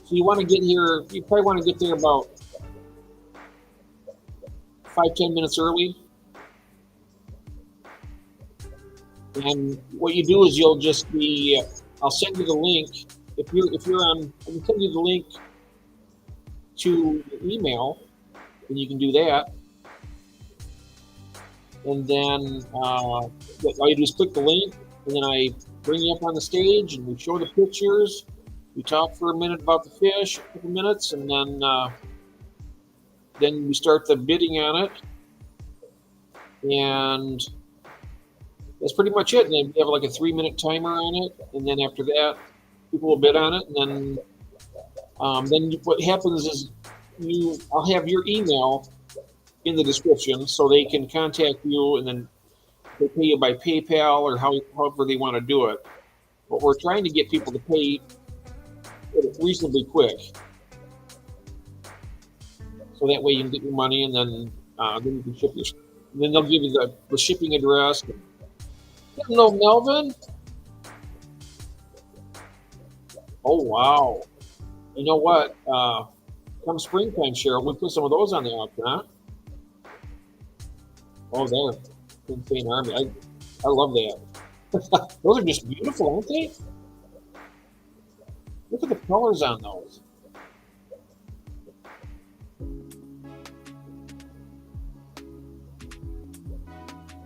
So you want to get here. You probably want to get there about 5-10 minutes early. And what you do is you'll just be. I'll send you the link. If you're on, I can send you the link to your email, and you can do that. And then all you do is click the link, and then I bring you up on the stage, and we show the pictures. We talk for a minute about the fish, a couple minutes, and then we start the bidding on it. And that's pretty much it. And then we have like a 3-minute timer on it, and then after that, people will bid on it. And then what happens is I'll have your email in the description so they can contact you, and then they pay you by PayPal or however they want to do it. But we're trying to get people to pay reasonably quick, so that way you can get your money, and then you can ship your. And then they'll give you the shipping address. Hello, Melvin. Oh wow! You know what? Come springtime, Cheryl, we'll put some of those on the auction, huh? Oh, there, Insane Army. I love that. Those are just beautiful, aren't they? Look at the colors on those.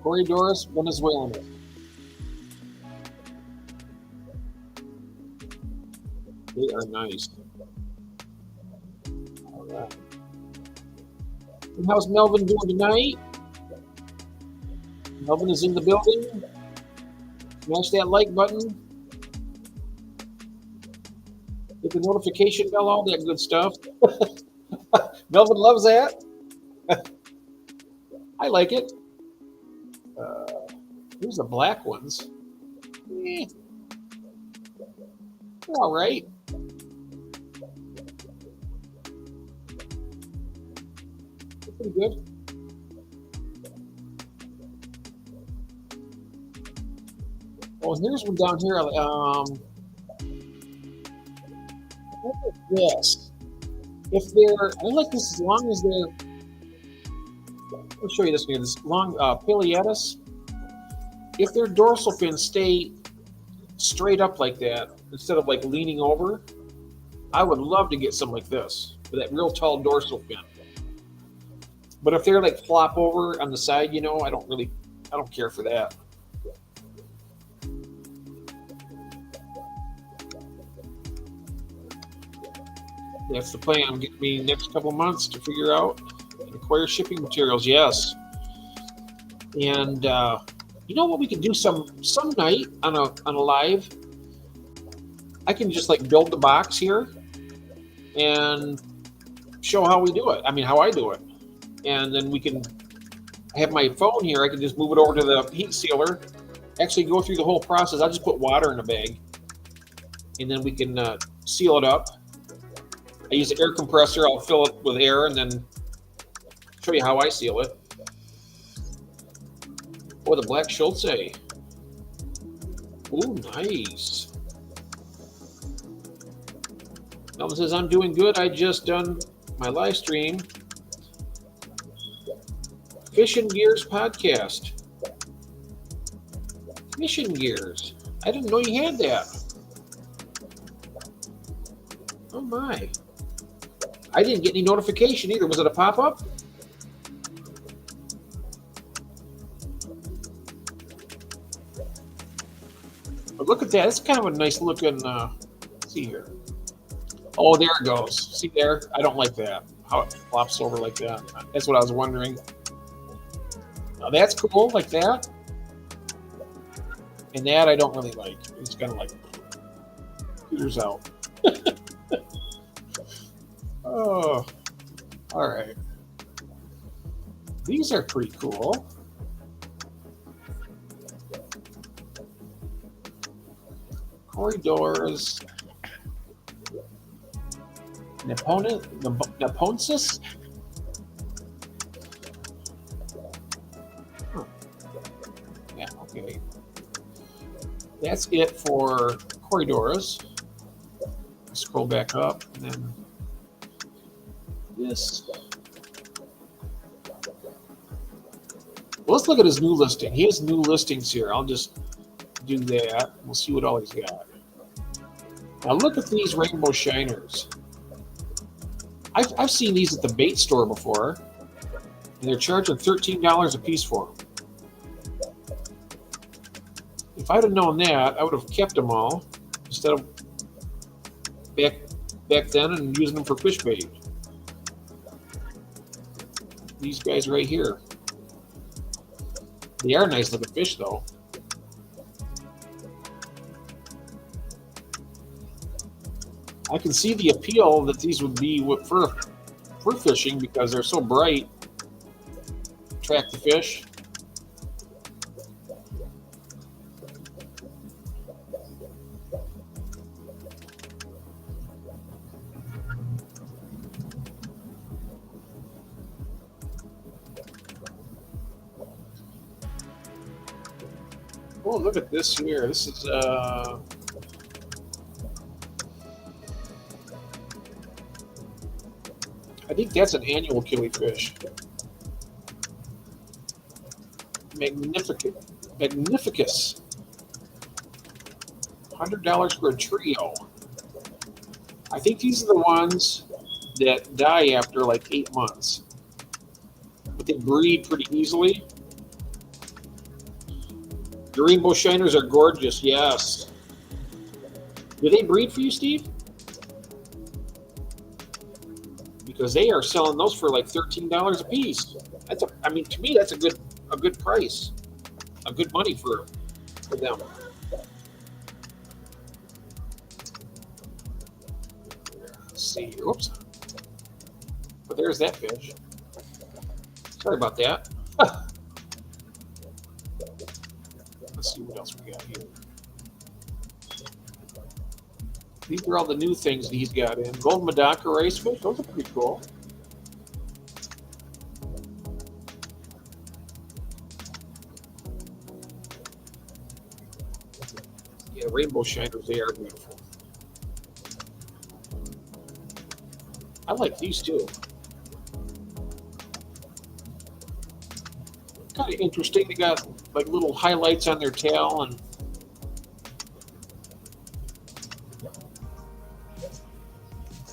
Corridorus Venezuelan. They are nice. All right. And how's Melvin doing tonight? Melvin is in the building. Smash that like button. Hit the notification bell, all that good stuff. Melvin loves that. I like it. Here's the black ones. They're all right. They're pretty good. Oh, here's one down here. Yes. If they're, I like this as long as they're. I'll show you this here. This long Pileatus. If their dorsal fins stay straight up like that instead of like leaning over, I would love to get some like this with that real tall dorsal fin. But if they're like flop over on the side, I don't care for that. That's the plan. Get me next couple months to figure out and acquire shipping materials. Yes. And you know what we could do some night on a live? I can just like build the box here and show how we do it. I mean, how I do it. And then we can have my phone here. I can just move it over to the heat sealer. Actually go through the whole process. I'll just put water in a bag. And then we can seal it up. I use an air compressor. I'll fill it with air and then show you how I seal it. Oh, the Black Schultz. Ooh, nice. Melvin says, I'm doing good. I just done my live stream. Fishing Gears podcast. Fishing Gears. I didn't know you had that. Oh my. I didn't get any notification either. Was it a pop-up? But look at that. It's kind of a nice looking, let's see here. Oh, there it goes. See there? I don't like that. How it flops over like that. That's what I was wondering. Now that's cool, like that. And that I don't really like. It's kind of like peters out. Oh, all right. These are pretty cool. Corridors. Naponsis? Huh. Yeah, okay. That's it for corridors. Scroll back up, and then this. Well, let's look at his new listing. He has new listings here. I'll just do that. We'll see what all he's got. Now look at these rainbow shiners. I've seen these at the bait store before, and they're charging $13 a piece for them. If I'd have known that, I would have kept them all instead of back then and using them for fish bait. These guys right here. They are nice looking fish though. I can see the appeal that these would be for fishing because they're so bright. Attract the fish. Oh, look at this here. This is I think that's an annual killifish. Magnificus. $100 for a trio. I think these are the ones that die after like 8 months. But they breed pretty easily. The rainbow shiners are gorgeous, yes. Do they breed for you, Steve? Because they are selling those for like $13 a piece. I mean, to me, that's a good price, a good money for them. Let's see. Oops. But there's that fish. Sorry about that. Let's see what else we got here. These are all the new things that he's got in. Gold Medaka race fish. Those are pretty cool. Yeah, rainbow shiners, they are beautiful. I like these too. Kind of interesting. They got like little highlights on their tail, and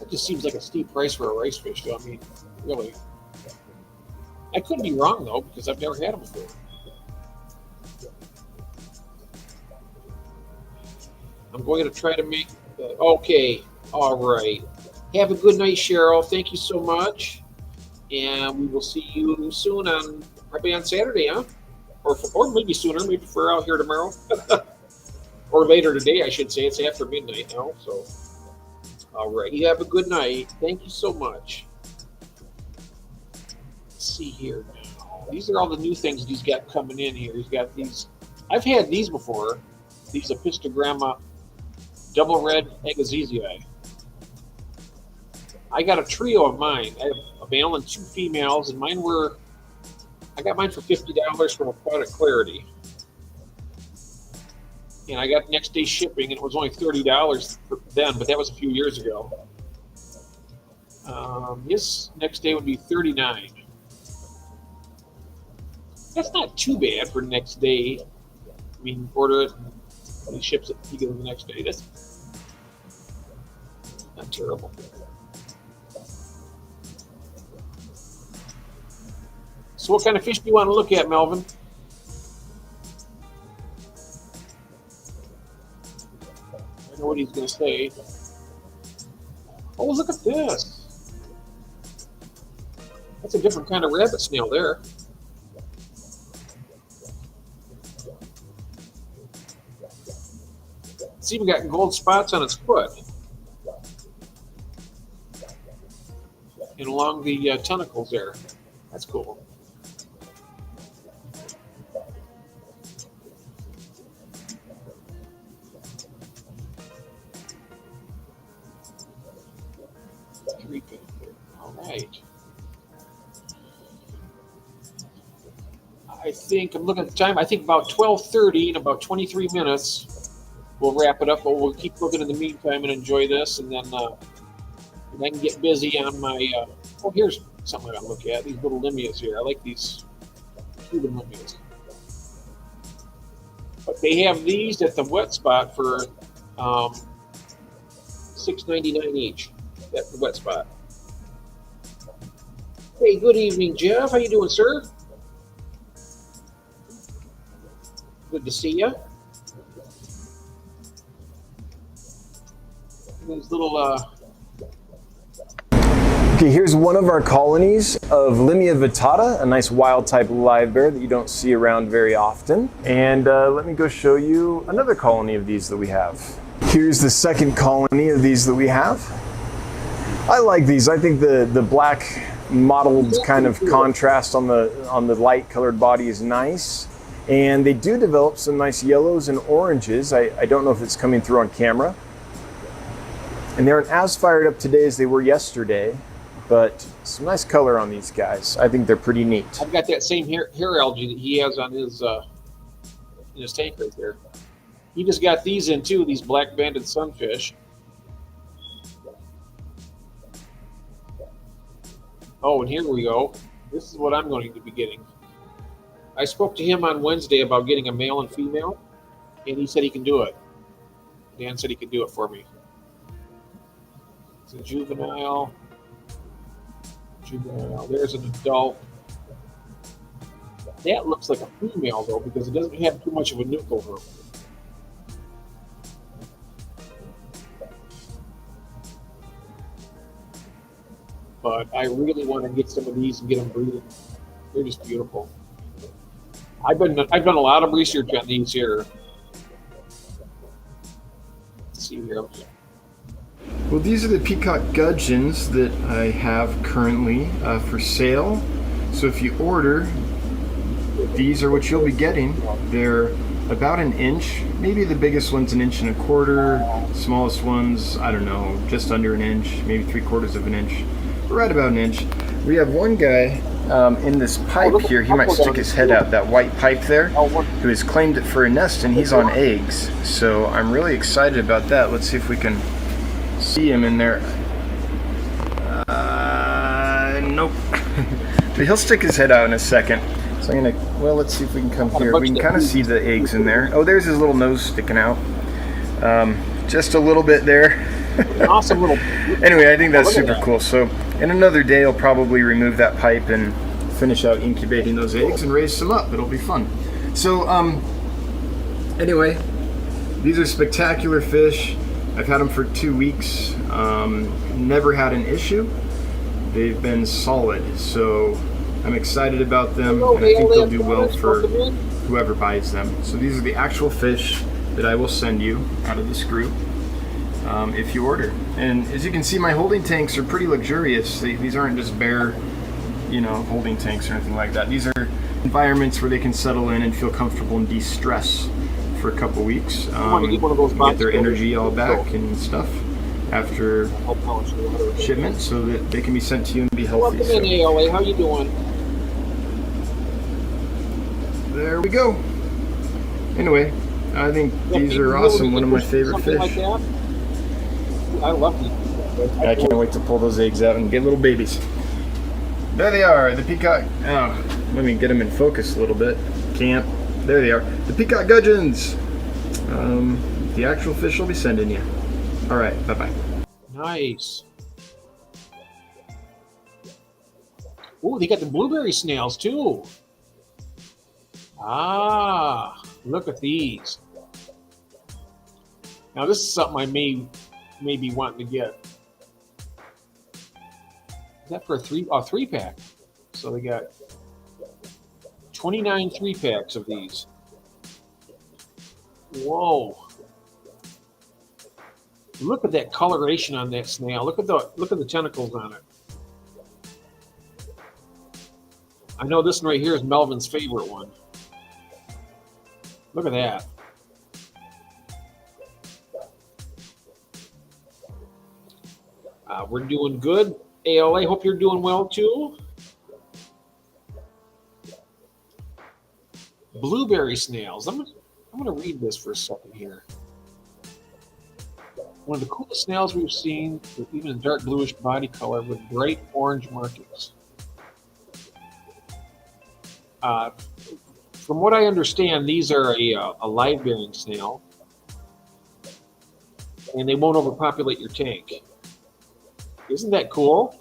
it just seems like a steep price for a rice fish, though. I mean, really. I could be wrong though, because I've never had them before. I'm going to try to make. Okay, all right. Have a good night, Cheryl. Thank you so much, and we will see you soon on probably on Saturday, huh? Or maybe sooner. Maybe if we're out here tomorrow, or later today, I should say. It's after midnight now, so. All right. You have a good night. Thank you so much. Let's see here now. These are all the new things he's got coming in here. He's got these. I've had these before. These Apistogramma double red Agassizi. I got a trio of mine. I have a male and 2 females, and I got mine for $50 from Aquatic Clarity. And I got next day shipping, and it was only $30 then, but that was a few years ago. This next day would be $39. That's not too bad for next day. I mean, order it, and he ships it, you get it the next day. That's not terrible. So what kind of fish do you want to look at, Melvin? I know what he's going to say. Oh, look at this. That's a different kind of rabbit snail there. It's even got gold spots on its foot. along the tentacles there. That's cool. All right. I think I'm looking at the time. I think about 12:30 in about 23 minutes. We'll wrap it up, but we'll keep looking in the meantime and enjoy this, and then I can get busy on my. Oh, here's something I gotta look at. These little limnias here. I like these Cuban limnias. But they have these at the wet spot for $6.99 each. At the wet spot. Hey, good evening, Jeff. How you doing, sir? Good to see you. These little. Okay, here's one of our colonies of Limnia vittata, a nice wild type live bear that you don't see around very often. And let me go show you another colony of these that we have. Here's the second colony of these that we have. I like these. I think the black mottled kind of contrast on the light colored body is nice. And they do develop some nice yellows and oranges. I don't know if it's coming through on camera. And they aren't as fired up today as they were yesterday, but some nice color on these guys. I think they're pretty neat. I've got that same hair algae that he has on his in his tank right there. He just got these in too, these black banded sunfish. Oh, and here we go. This is what I'm going to be getting. I spoke to him on Wednesday about getting a male and female, and he said he can do it. Dan said he could do it for me. It's a juvenile. There's an adult. That looks like a female though, because it doesn't have too much of a nuke over it. But I really want to get some of these and get them breeding. They're just beautiful. I've done a lot of research on these here. Let's see here. Well, these are the peacock gudgeons that I have currently for sale. So if you order, these are what you'll be getting. They're about an inch. Maybe the biggest one's an inch and a quarter. Smallest one's, I don't know, just under an inch, maybe 3/4 of an inch. Right about an inch. We have one guy in this pipe here. He might stick his head out, that white pipe there, who has claimed it for a nest, and he's on eggs. So I'm really excited about that. Let's see if we can see him in there. Nope. But he'll stick his head out in a second. So I'm gonna, well, let's see if we can come here. We can kind of see the eggs in there. Oh, there's his little nose sticking out. Just a little bit there. Awesome little. Anyway, I think that's super cool. So in another day, I'll probably remove that pipe and finish out incubating those eggs and raise some up. It'll be fun. So anyway, these are spectacular fish. I've had them for 2 weeks. Never had an issue. They've been solid. So I'm excited about them, and I think they'll do well for whoever buys them. So these are the actual fish that I will send you out of this group. If you order. And as you can see, my holding tanks are pretty luxurious. These aren't just bare, holding tanks or anything like that. These are environments where they can settle in and feel comfortable and de-stress for a couple weeks. Get their energy all back and stuff after shipment, so that they can be sent to you and be healthy. Welcome in, ALA. How you doing? There we go. Anyway, I think these are awesome. One of my favorite fish. Like that? I love these. I can't wait to pull those eggs out and get little babies. There they are, the peacock. Oh, let me get them in focus a little bit. Can't. There they are, the peacock gudgeons. The actual fish will be sending you. All right, bye-bye. Nice. Oh, they got the blueberry snails too. Ah, look at these. Now this is something I may be wanting to get. Is that for a three pack? So they got 29 3-packs of these. Whoa. Look at that coloration on that snail. Look at the tentacles on it. I know this one right here is Melvin's favorite one. Look at that. We're doing good. ALA, hope you're doing well too. Blueberry snails. I'm gonna read this for a second here. One of the coolest snails we've seen, with even a dark bluish body color with bright orange markings. From what I understand, these are a live-bearing snail, and they won't overpopulate your tank. Isn't that cool?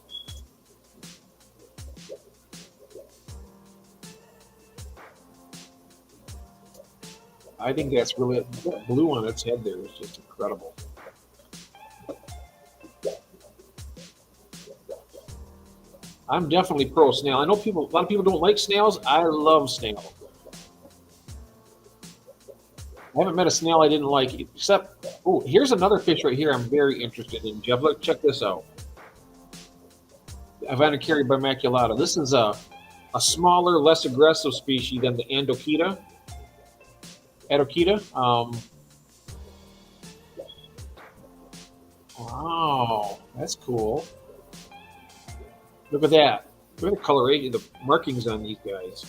I think that's really, that blue on its head there is just incredible. I'm definitely pro snail. I know a lot of people don't like snails. I love snail. I haven't met a snail I didn't like, except, oh, here's another fish right here I'm very interested in, Jeff. Look, check this out. Avanacaria bimaculata. This is a smaller, less aggressive species than the Adokita. Wow, that's cool. Look at that. Look at the coloration, the markings on these guys.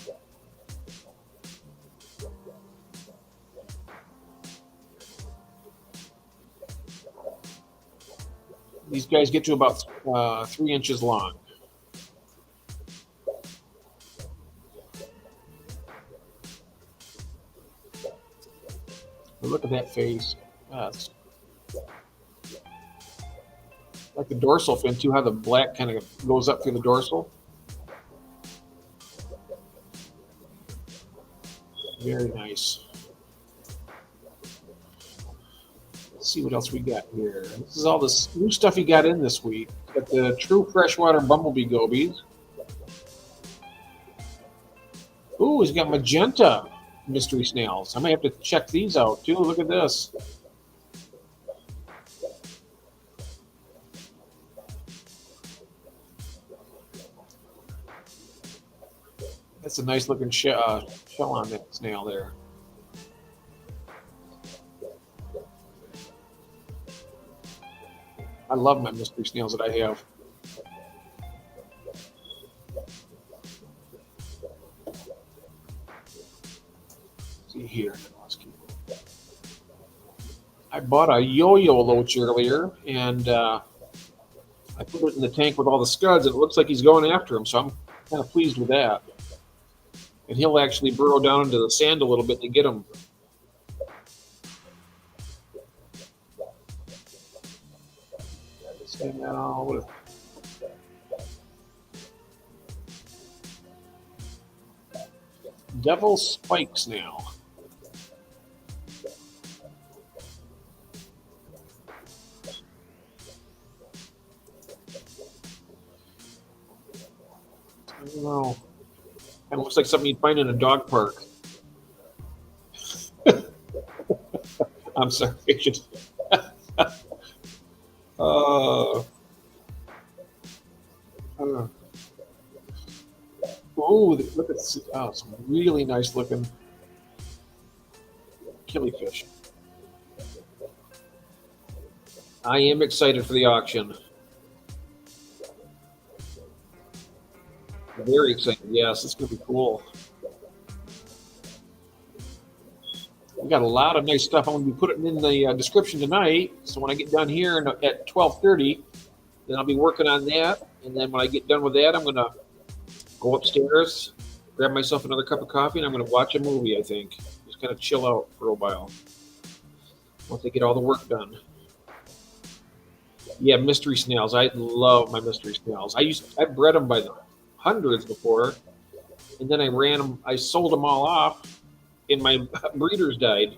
These guys get to about 3 inches long. But look at that face. It's like the dorsal fin too, how the black kind of goes up through the dorsal. Very nice. Let's see what else we got here. This is all this new stuff he got in this week. Got the true freshwater bumblebee gobies. Ooh, he's got magenta mystery snails. I might have to check these out too. Look at this. That's a nice looking shell on that snail there. I love my mystery snails that I have. See here. I bought a yo-yo loach earlier, and I put it in the tank with all the scuds, and it looks like he's going after him, so I'm kind of pleased with that. And he'll actually burrow down into the sand a little bit to get him. Devil spikes now. I don't know. It looks like something you'd find in a dog park. I'm sorry. Oh, look at some really nice looking killifish. I am excited for the auction. Very excited. Yes, it's going to be cool. We got a lot of nice stuff. I'm going to be putting in the description tonight. So when I get done here at 12:30, then I'll be working on that. And then when I get done with that, I'm going to go upstairs, grab myself another cup of coffee, and I'm going to watch a movie, I think. Just kind of chill out for a while once I get all the work done. Yeah, mystery snails. I love my mystery snails. I bred them by the hundreds before, and then I sold them all off, and my breeders died,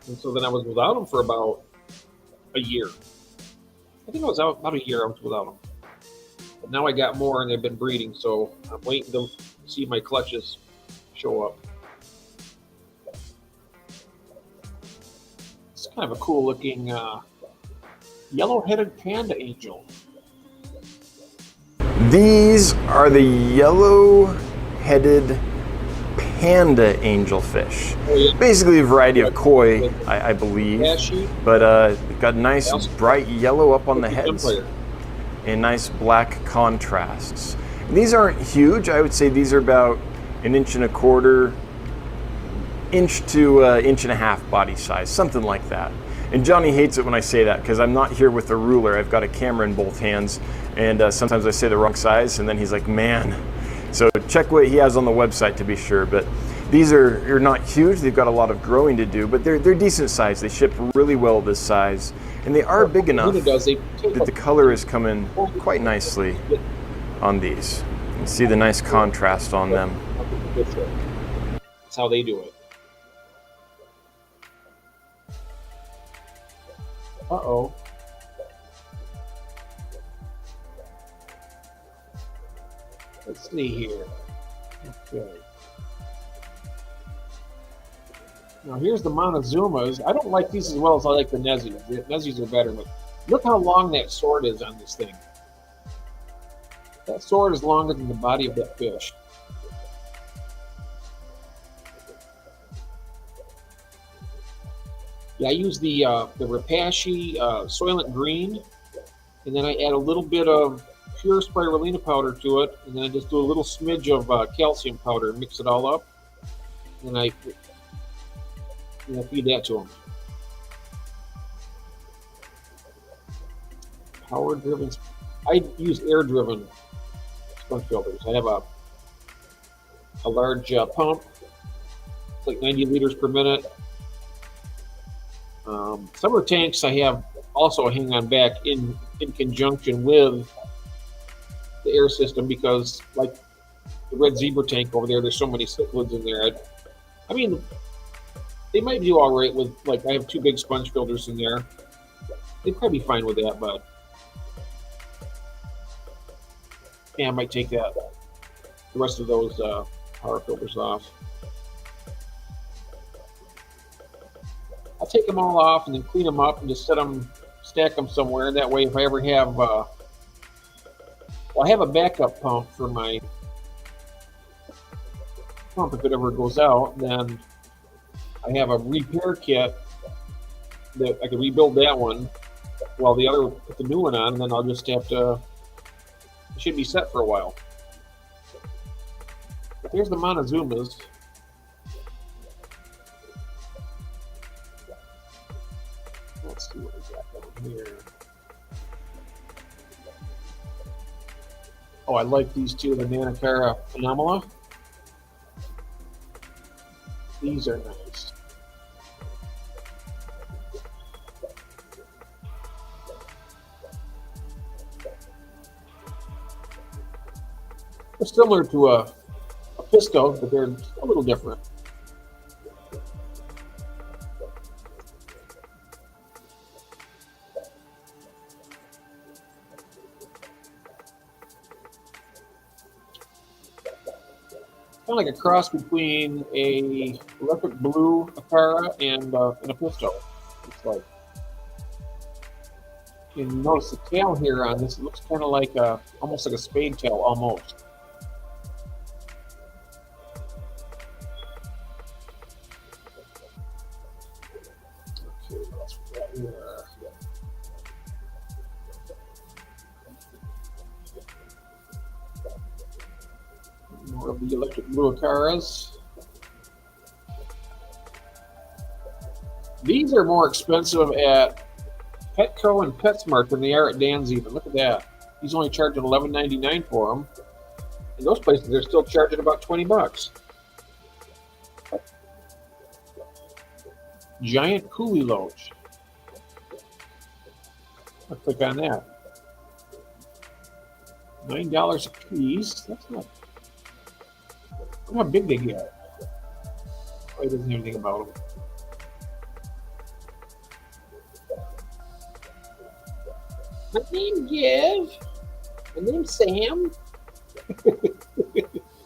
and so then I was without them for about a year. I think it was about a year I was without them. But now I got more, and they've been breeding, so I'm waiting to see my clutches show up. It's kind of a cool looking yellow-headed panda angel. These are the yellow-headed headed panda angelfish. Oh, yeah. Basically a variety of koi, I believe, Ashy. but got nice bright yellow up on the heads Empire. and nice black contrasts. And these aren't huge. I would say these are about 1.25 inch to inch and a half body size, something like that. And Johnny hates it when I say that because I'm not here with a ruler. I've got a camera in both hands, and sometimes I say the wrong size, and then he's like, man. So check what he has on the website to be sure. But these are not huge. They've got a lot of growing to do, but they're decent size. They ship really well this size, and they are big enough that the color is coming quite nicely on these. You can see the nice contrast on them. That's how they do it. Uh-oh. Let's see here. Okay. Now here's the Montezumas. I don't like these as well as I like the Nezzies. The Nezzies are better, but look how long that sword is on this thing. That sword is longer than the body of that fish. Yeah, I use the Repashy Soylent Green, and then I add a little bit of pure spirulina powder to it, and then I just do a little smidge of calcium powder and mix it all up. And I feed that to them. Power driven. I use air driven sponge filters. I have a large pump. It's like 90 liters per minute. Some of the tanks I have also hang on back in conjunction with the air system because, like the red zebra tank over there, there's so many cichlids in there. I mean, they might do all right with, like, I have 2 big sponge filters in there. They'd probably be fine with that, but yeah, I might take the rest of those power filters off. I'll take them all off and then clean them up and just stack them somewhere. That way, if I ever have, well, I have a backup pump for my pump. If it ever goes out, then I have a repair kit that I can rebuild that one while the other put the new one on, and then I'll just have to. It should be set for a while. But there's the Montezumas. Let's see what we got down here. Oh, I like these two, the Nanacara Phenomena. These are nice. They're similar to a Pisco, but they're a little different. Kind of like a cross between a electric blue Akara and a Pisto. It's like, you notice the tail here on this. It looks kind of like almost like a spade tail, almost. Okay, that's right here. More of the electric blue Akaras. These are more expensive at Petco and PetSmart than they are at Dan's even. Look at that. He's only charging $11.99 for them. In those places, they're still charging about $20. Giant coolie loach. I'll click on that. $9 a piece. That's not. I wonder how big they get. Oh, it doesn't have anything about them. My name's Jeff. My name's Sam.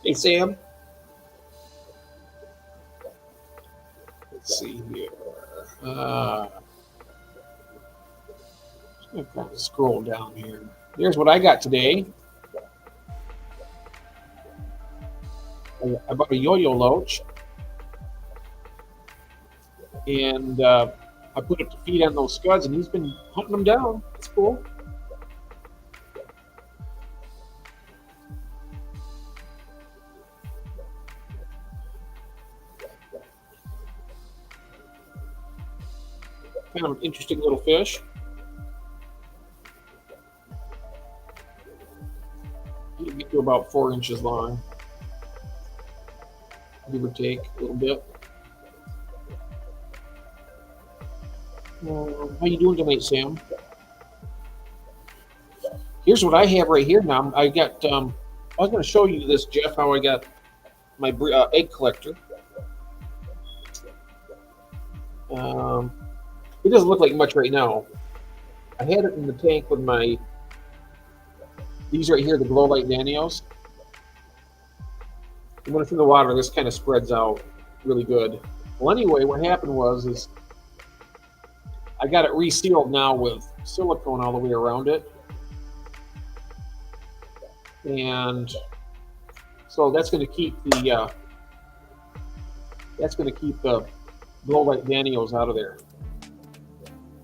Hey, Sam. Let's see here. Just gonna kind of scroll down here. Here's what I got today. I bought a yo-yo loach, and I put it to feed on those scuds, and he's been hunting them down. It's cool. Kind of an interesting little fish. He can get to about 4 inches long, give or take a little bit. How you doing tonight, Sam? Here's what I have right here now. I got. I was going to show you this, Jeff. How I got my egg collector. It doesn't look like much right now. I had it in the tank with my. These right here, the glow light Danios. And when it's in the water, this kind of spreads out really good. Well, anyway, what happened was I got it resealed now with silicone all the way around it. And so that's going to keep the glow light Danios out of there.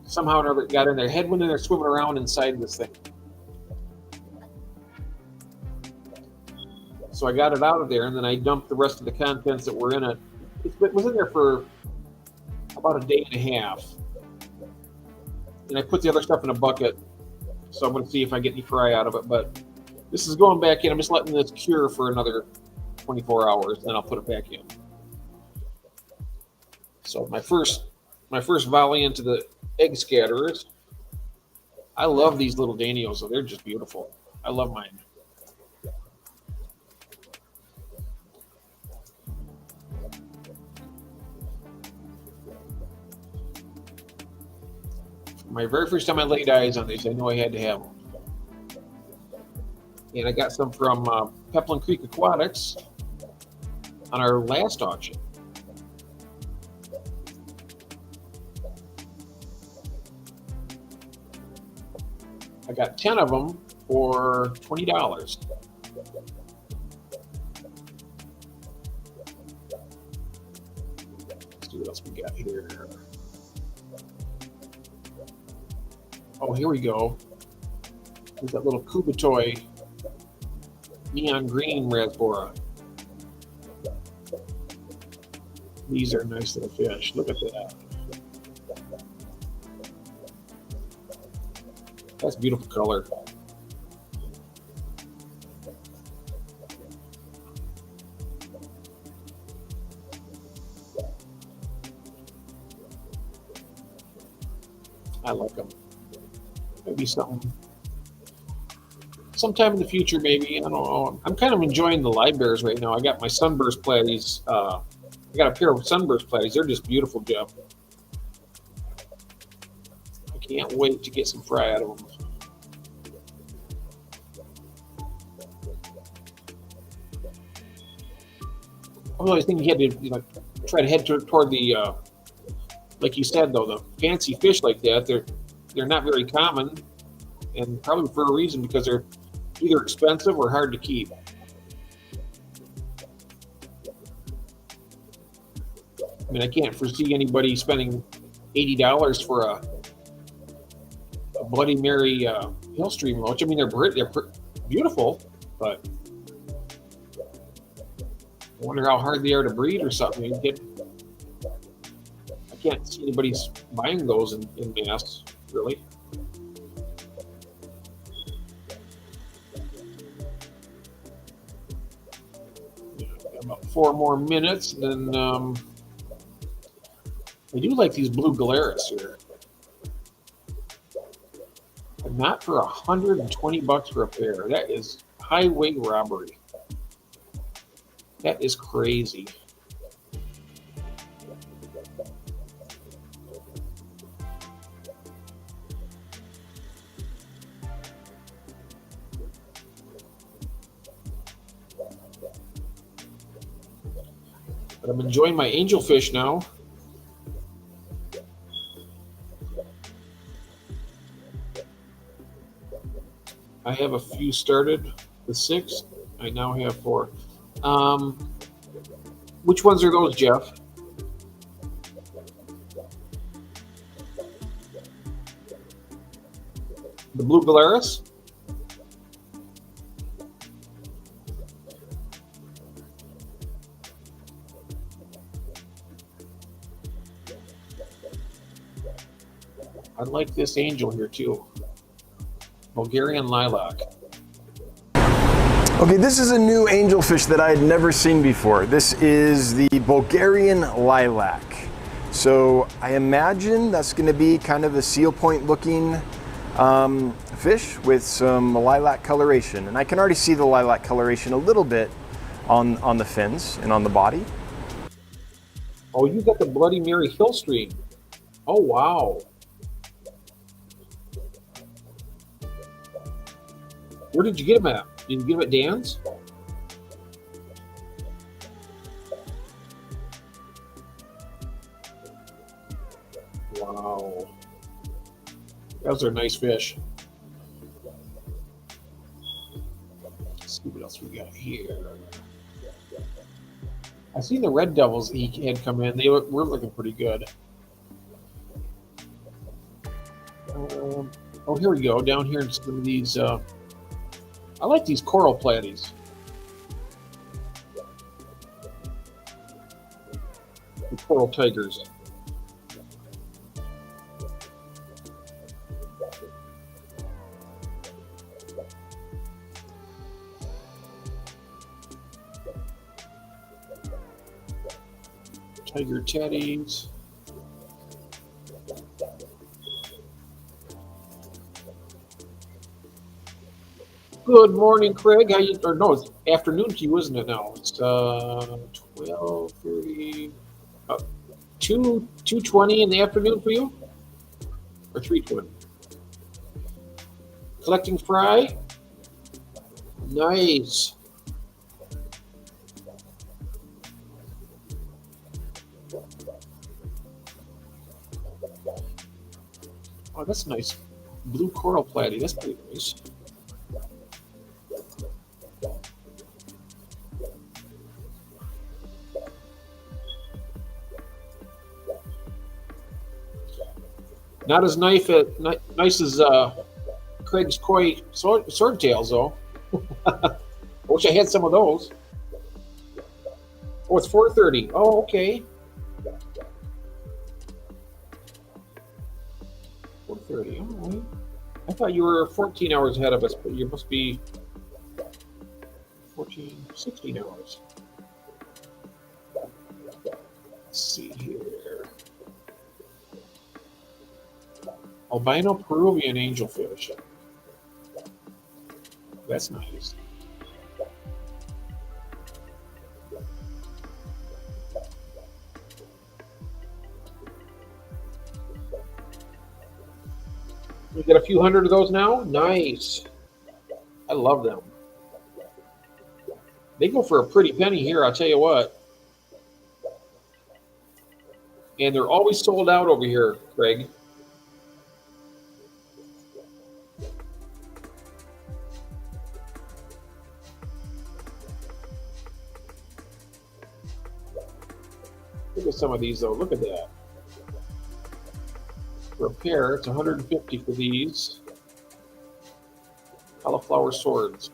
Somehow or another it got in there. Head went in there swimming around inside this thing. So I got it out of there, and then I dumped the rest of the contents that were in it. It was in there for about a day and a half. And I put the other stuff in a bucket. So I'm going to see if I get any fry out of it. But this is going back in. I'm just letting this cure for another 24 hours, then I'll put it back in. So my first volley into the egg scatterers. I love these little Danios, so they're just beautiful. I love mine. My very first time I laid eyes on these, I knew I had to have them. And I got some from Peplin Creek Aquatics on our last auction. I got 10 of them for $20. Let's see what else we got here. Oh, here we go. There's that little Kubatoy neon green Rasbora. These are nice little fish. Look at that. That's a beautiful color. I like them. Maybe something. Sometime in the future, maybe. I don't know. I'm kind of enjoying the live bears right now. I got my sunburst platies. I got a pair of sunburst platies. They're just beautiful, Jeff. I can't wait to get some fry out of them. I was thinking you had to, try to head toward the, like you said, though, the fancy fish like that. They're not very common, and probably for a reason, because they're either expensive or hard to keep. I mean, I can't foresee anybody spending $80 for a Bloody Mary Hillstream roach. I mean, they're beautiful, but I wonder how hard they are to breed or something. I can't see anybody's buying those in mass, really. About 4 more minutes, then I do like these blue Galeras here. But not for $120 for a pair. That is highway robbery. That is crazy. But I'm enjoying my angelfish now. I have a few started with 6. I now have 4. Which ones are those, Jeff? The blue Galaris? I like this angel here too. Bulgarian lilac. Okay, this is a new angelfish that I had never seen before. This is the Bulgarian lilac. So I imagine that's going to be kind of a seal point looking fish with some lilac coloration. And I can already see the lilac coloration a little bit on the fins and on the body. Oh, you got the Bloody Mary Hill Stream. Oh, wow. Where did you get him at? Did you get him at Dan's? Wow. Those are nice fish. Let's see what else we got here. I seen the red devils had come in. They were looking pretty good. Oh, here we go. Down here in some of these. I like these coral platies. The coral tigers. Tiger teddies. Good morning, Craig. How you? Or no, it's afternoon to you, isn't it now? It's 12:30. 2:20 in the afternoon for you, or 3:20. Collecting fry. Nice. Oh, that's nice. Blue coral platy. That's pretty nice. Not as nice as Craig's koi swordtails, though. I wish I had some of those. Oh, it's 4:30. Oh, okay. 4:30. All right. I thought you were 14 hours ahead of us, but you must be 16 hours. Let's see here. Albino Peruvian angelfish. That's nice. We got a few hundred of those now? Nice. I love them. They go for a pretty penny here, I'll tell you what. And they're always sold out over here, Craig. Look at some of these, though. Look at that. For a pair, it's 150 for these. Cauliflower swords.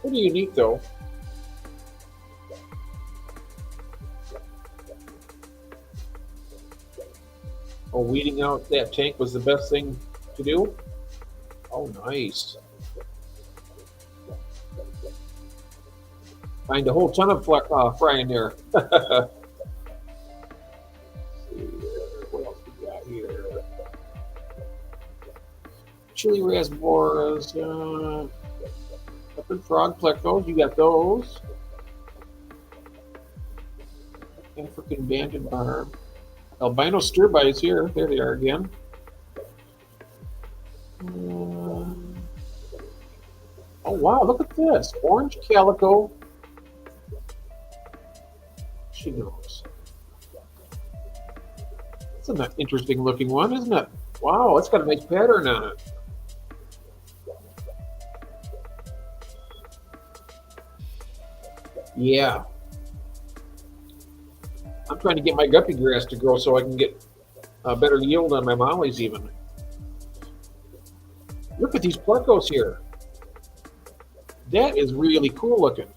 Pretty unique, though. Oh, weeding out that tank was the best thing to do? Oh, nice. Find a whole ton of fry in there. What else we got here? Chili raspberries, peppered frog plecos, you got those. African banded barb. Albino stirbites here. There they are again. Oh, wow. Look at this. Orange calico she knows. It's an interesting looking one, isn't it? Wow, it's got a nice pattern on it. Yeah. I'm trying to get my guppy grass to grow so I can get a better yield on my mollies even. Look at these plecos here. That is really cool looking.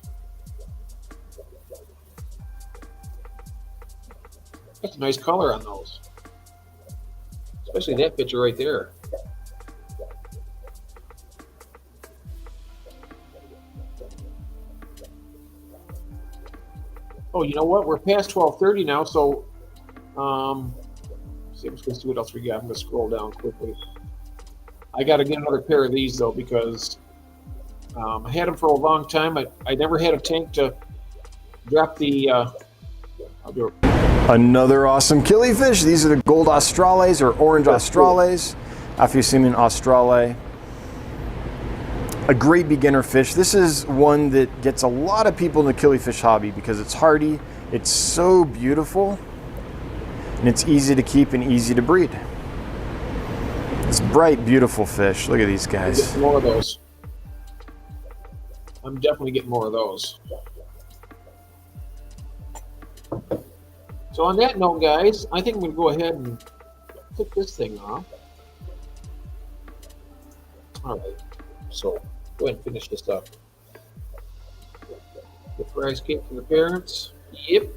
That's a nice color on those. Especially that picture right there. Oh, you know what? We're past 12:30 now, so I'm just gonna see what else we got. I'm gonna scroll down quickly. I got to get another pair of these though because I had them for a long time. I never had a tank to drop the. I'll do it. Another awesome killifish. These are the gold australes or orange australes. Aphyosemion australe. A great beginner fish. This is one that gets a lot of people in the killifish hobby because it's hardy, it's so beautiful, and it's easy to keep and easy to breed. It's bright, beautiful fish. Look at these guys. Get more of those. I'm definitely getting more of those. So on that note, guys, I think I'm going to go ahead and click this thing off. All right. So go ahead and finish this up. The fries came from the parents. Yep.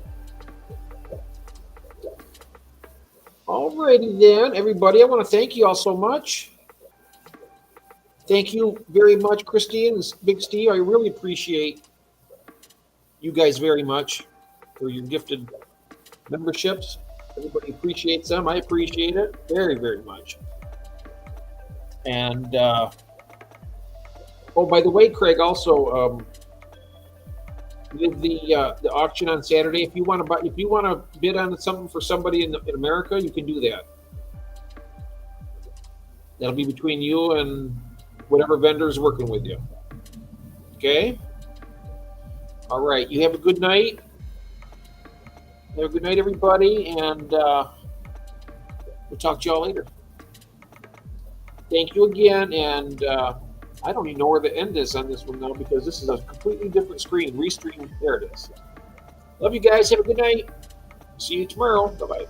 Alrighty then, everybody. I want to thank you all so much. Thank you very much, Christine and Big Steve. I really appreciate you guys very much for your gifted memberships. Everybody appreciates them. I appreciate it very, very much. And oh, by the way, Craig, also with the auction on Saturday, if you want to bid on something for somebody in America, you can do that. That'll be between you and whatever vendor is working with you. Okay. All right. You have a good night. Have a good night, everybody, and we'll talk to y'all later. Thank you again, and I don't even know where the end is on this one now because this is a completely different screen. Restream, there it is. Love you guys. Have a good night. See you tomorrow. Bye-bye.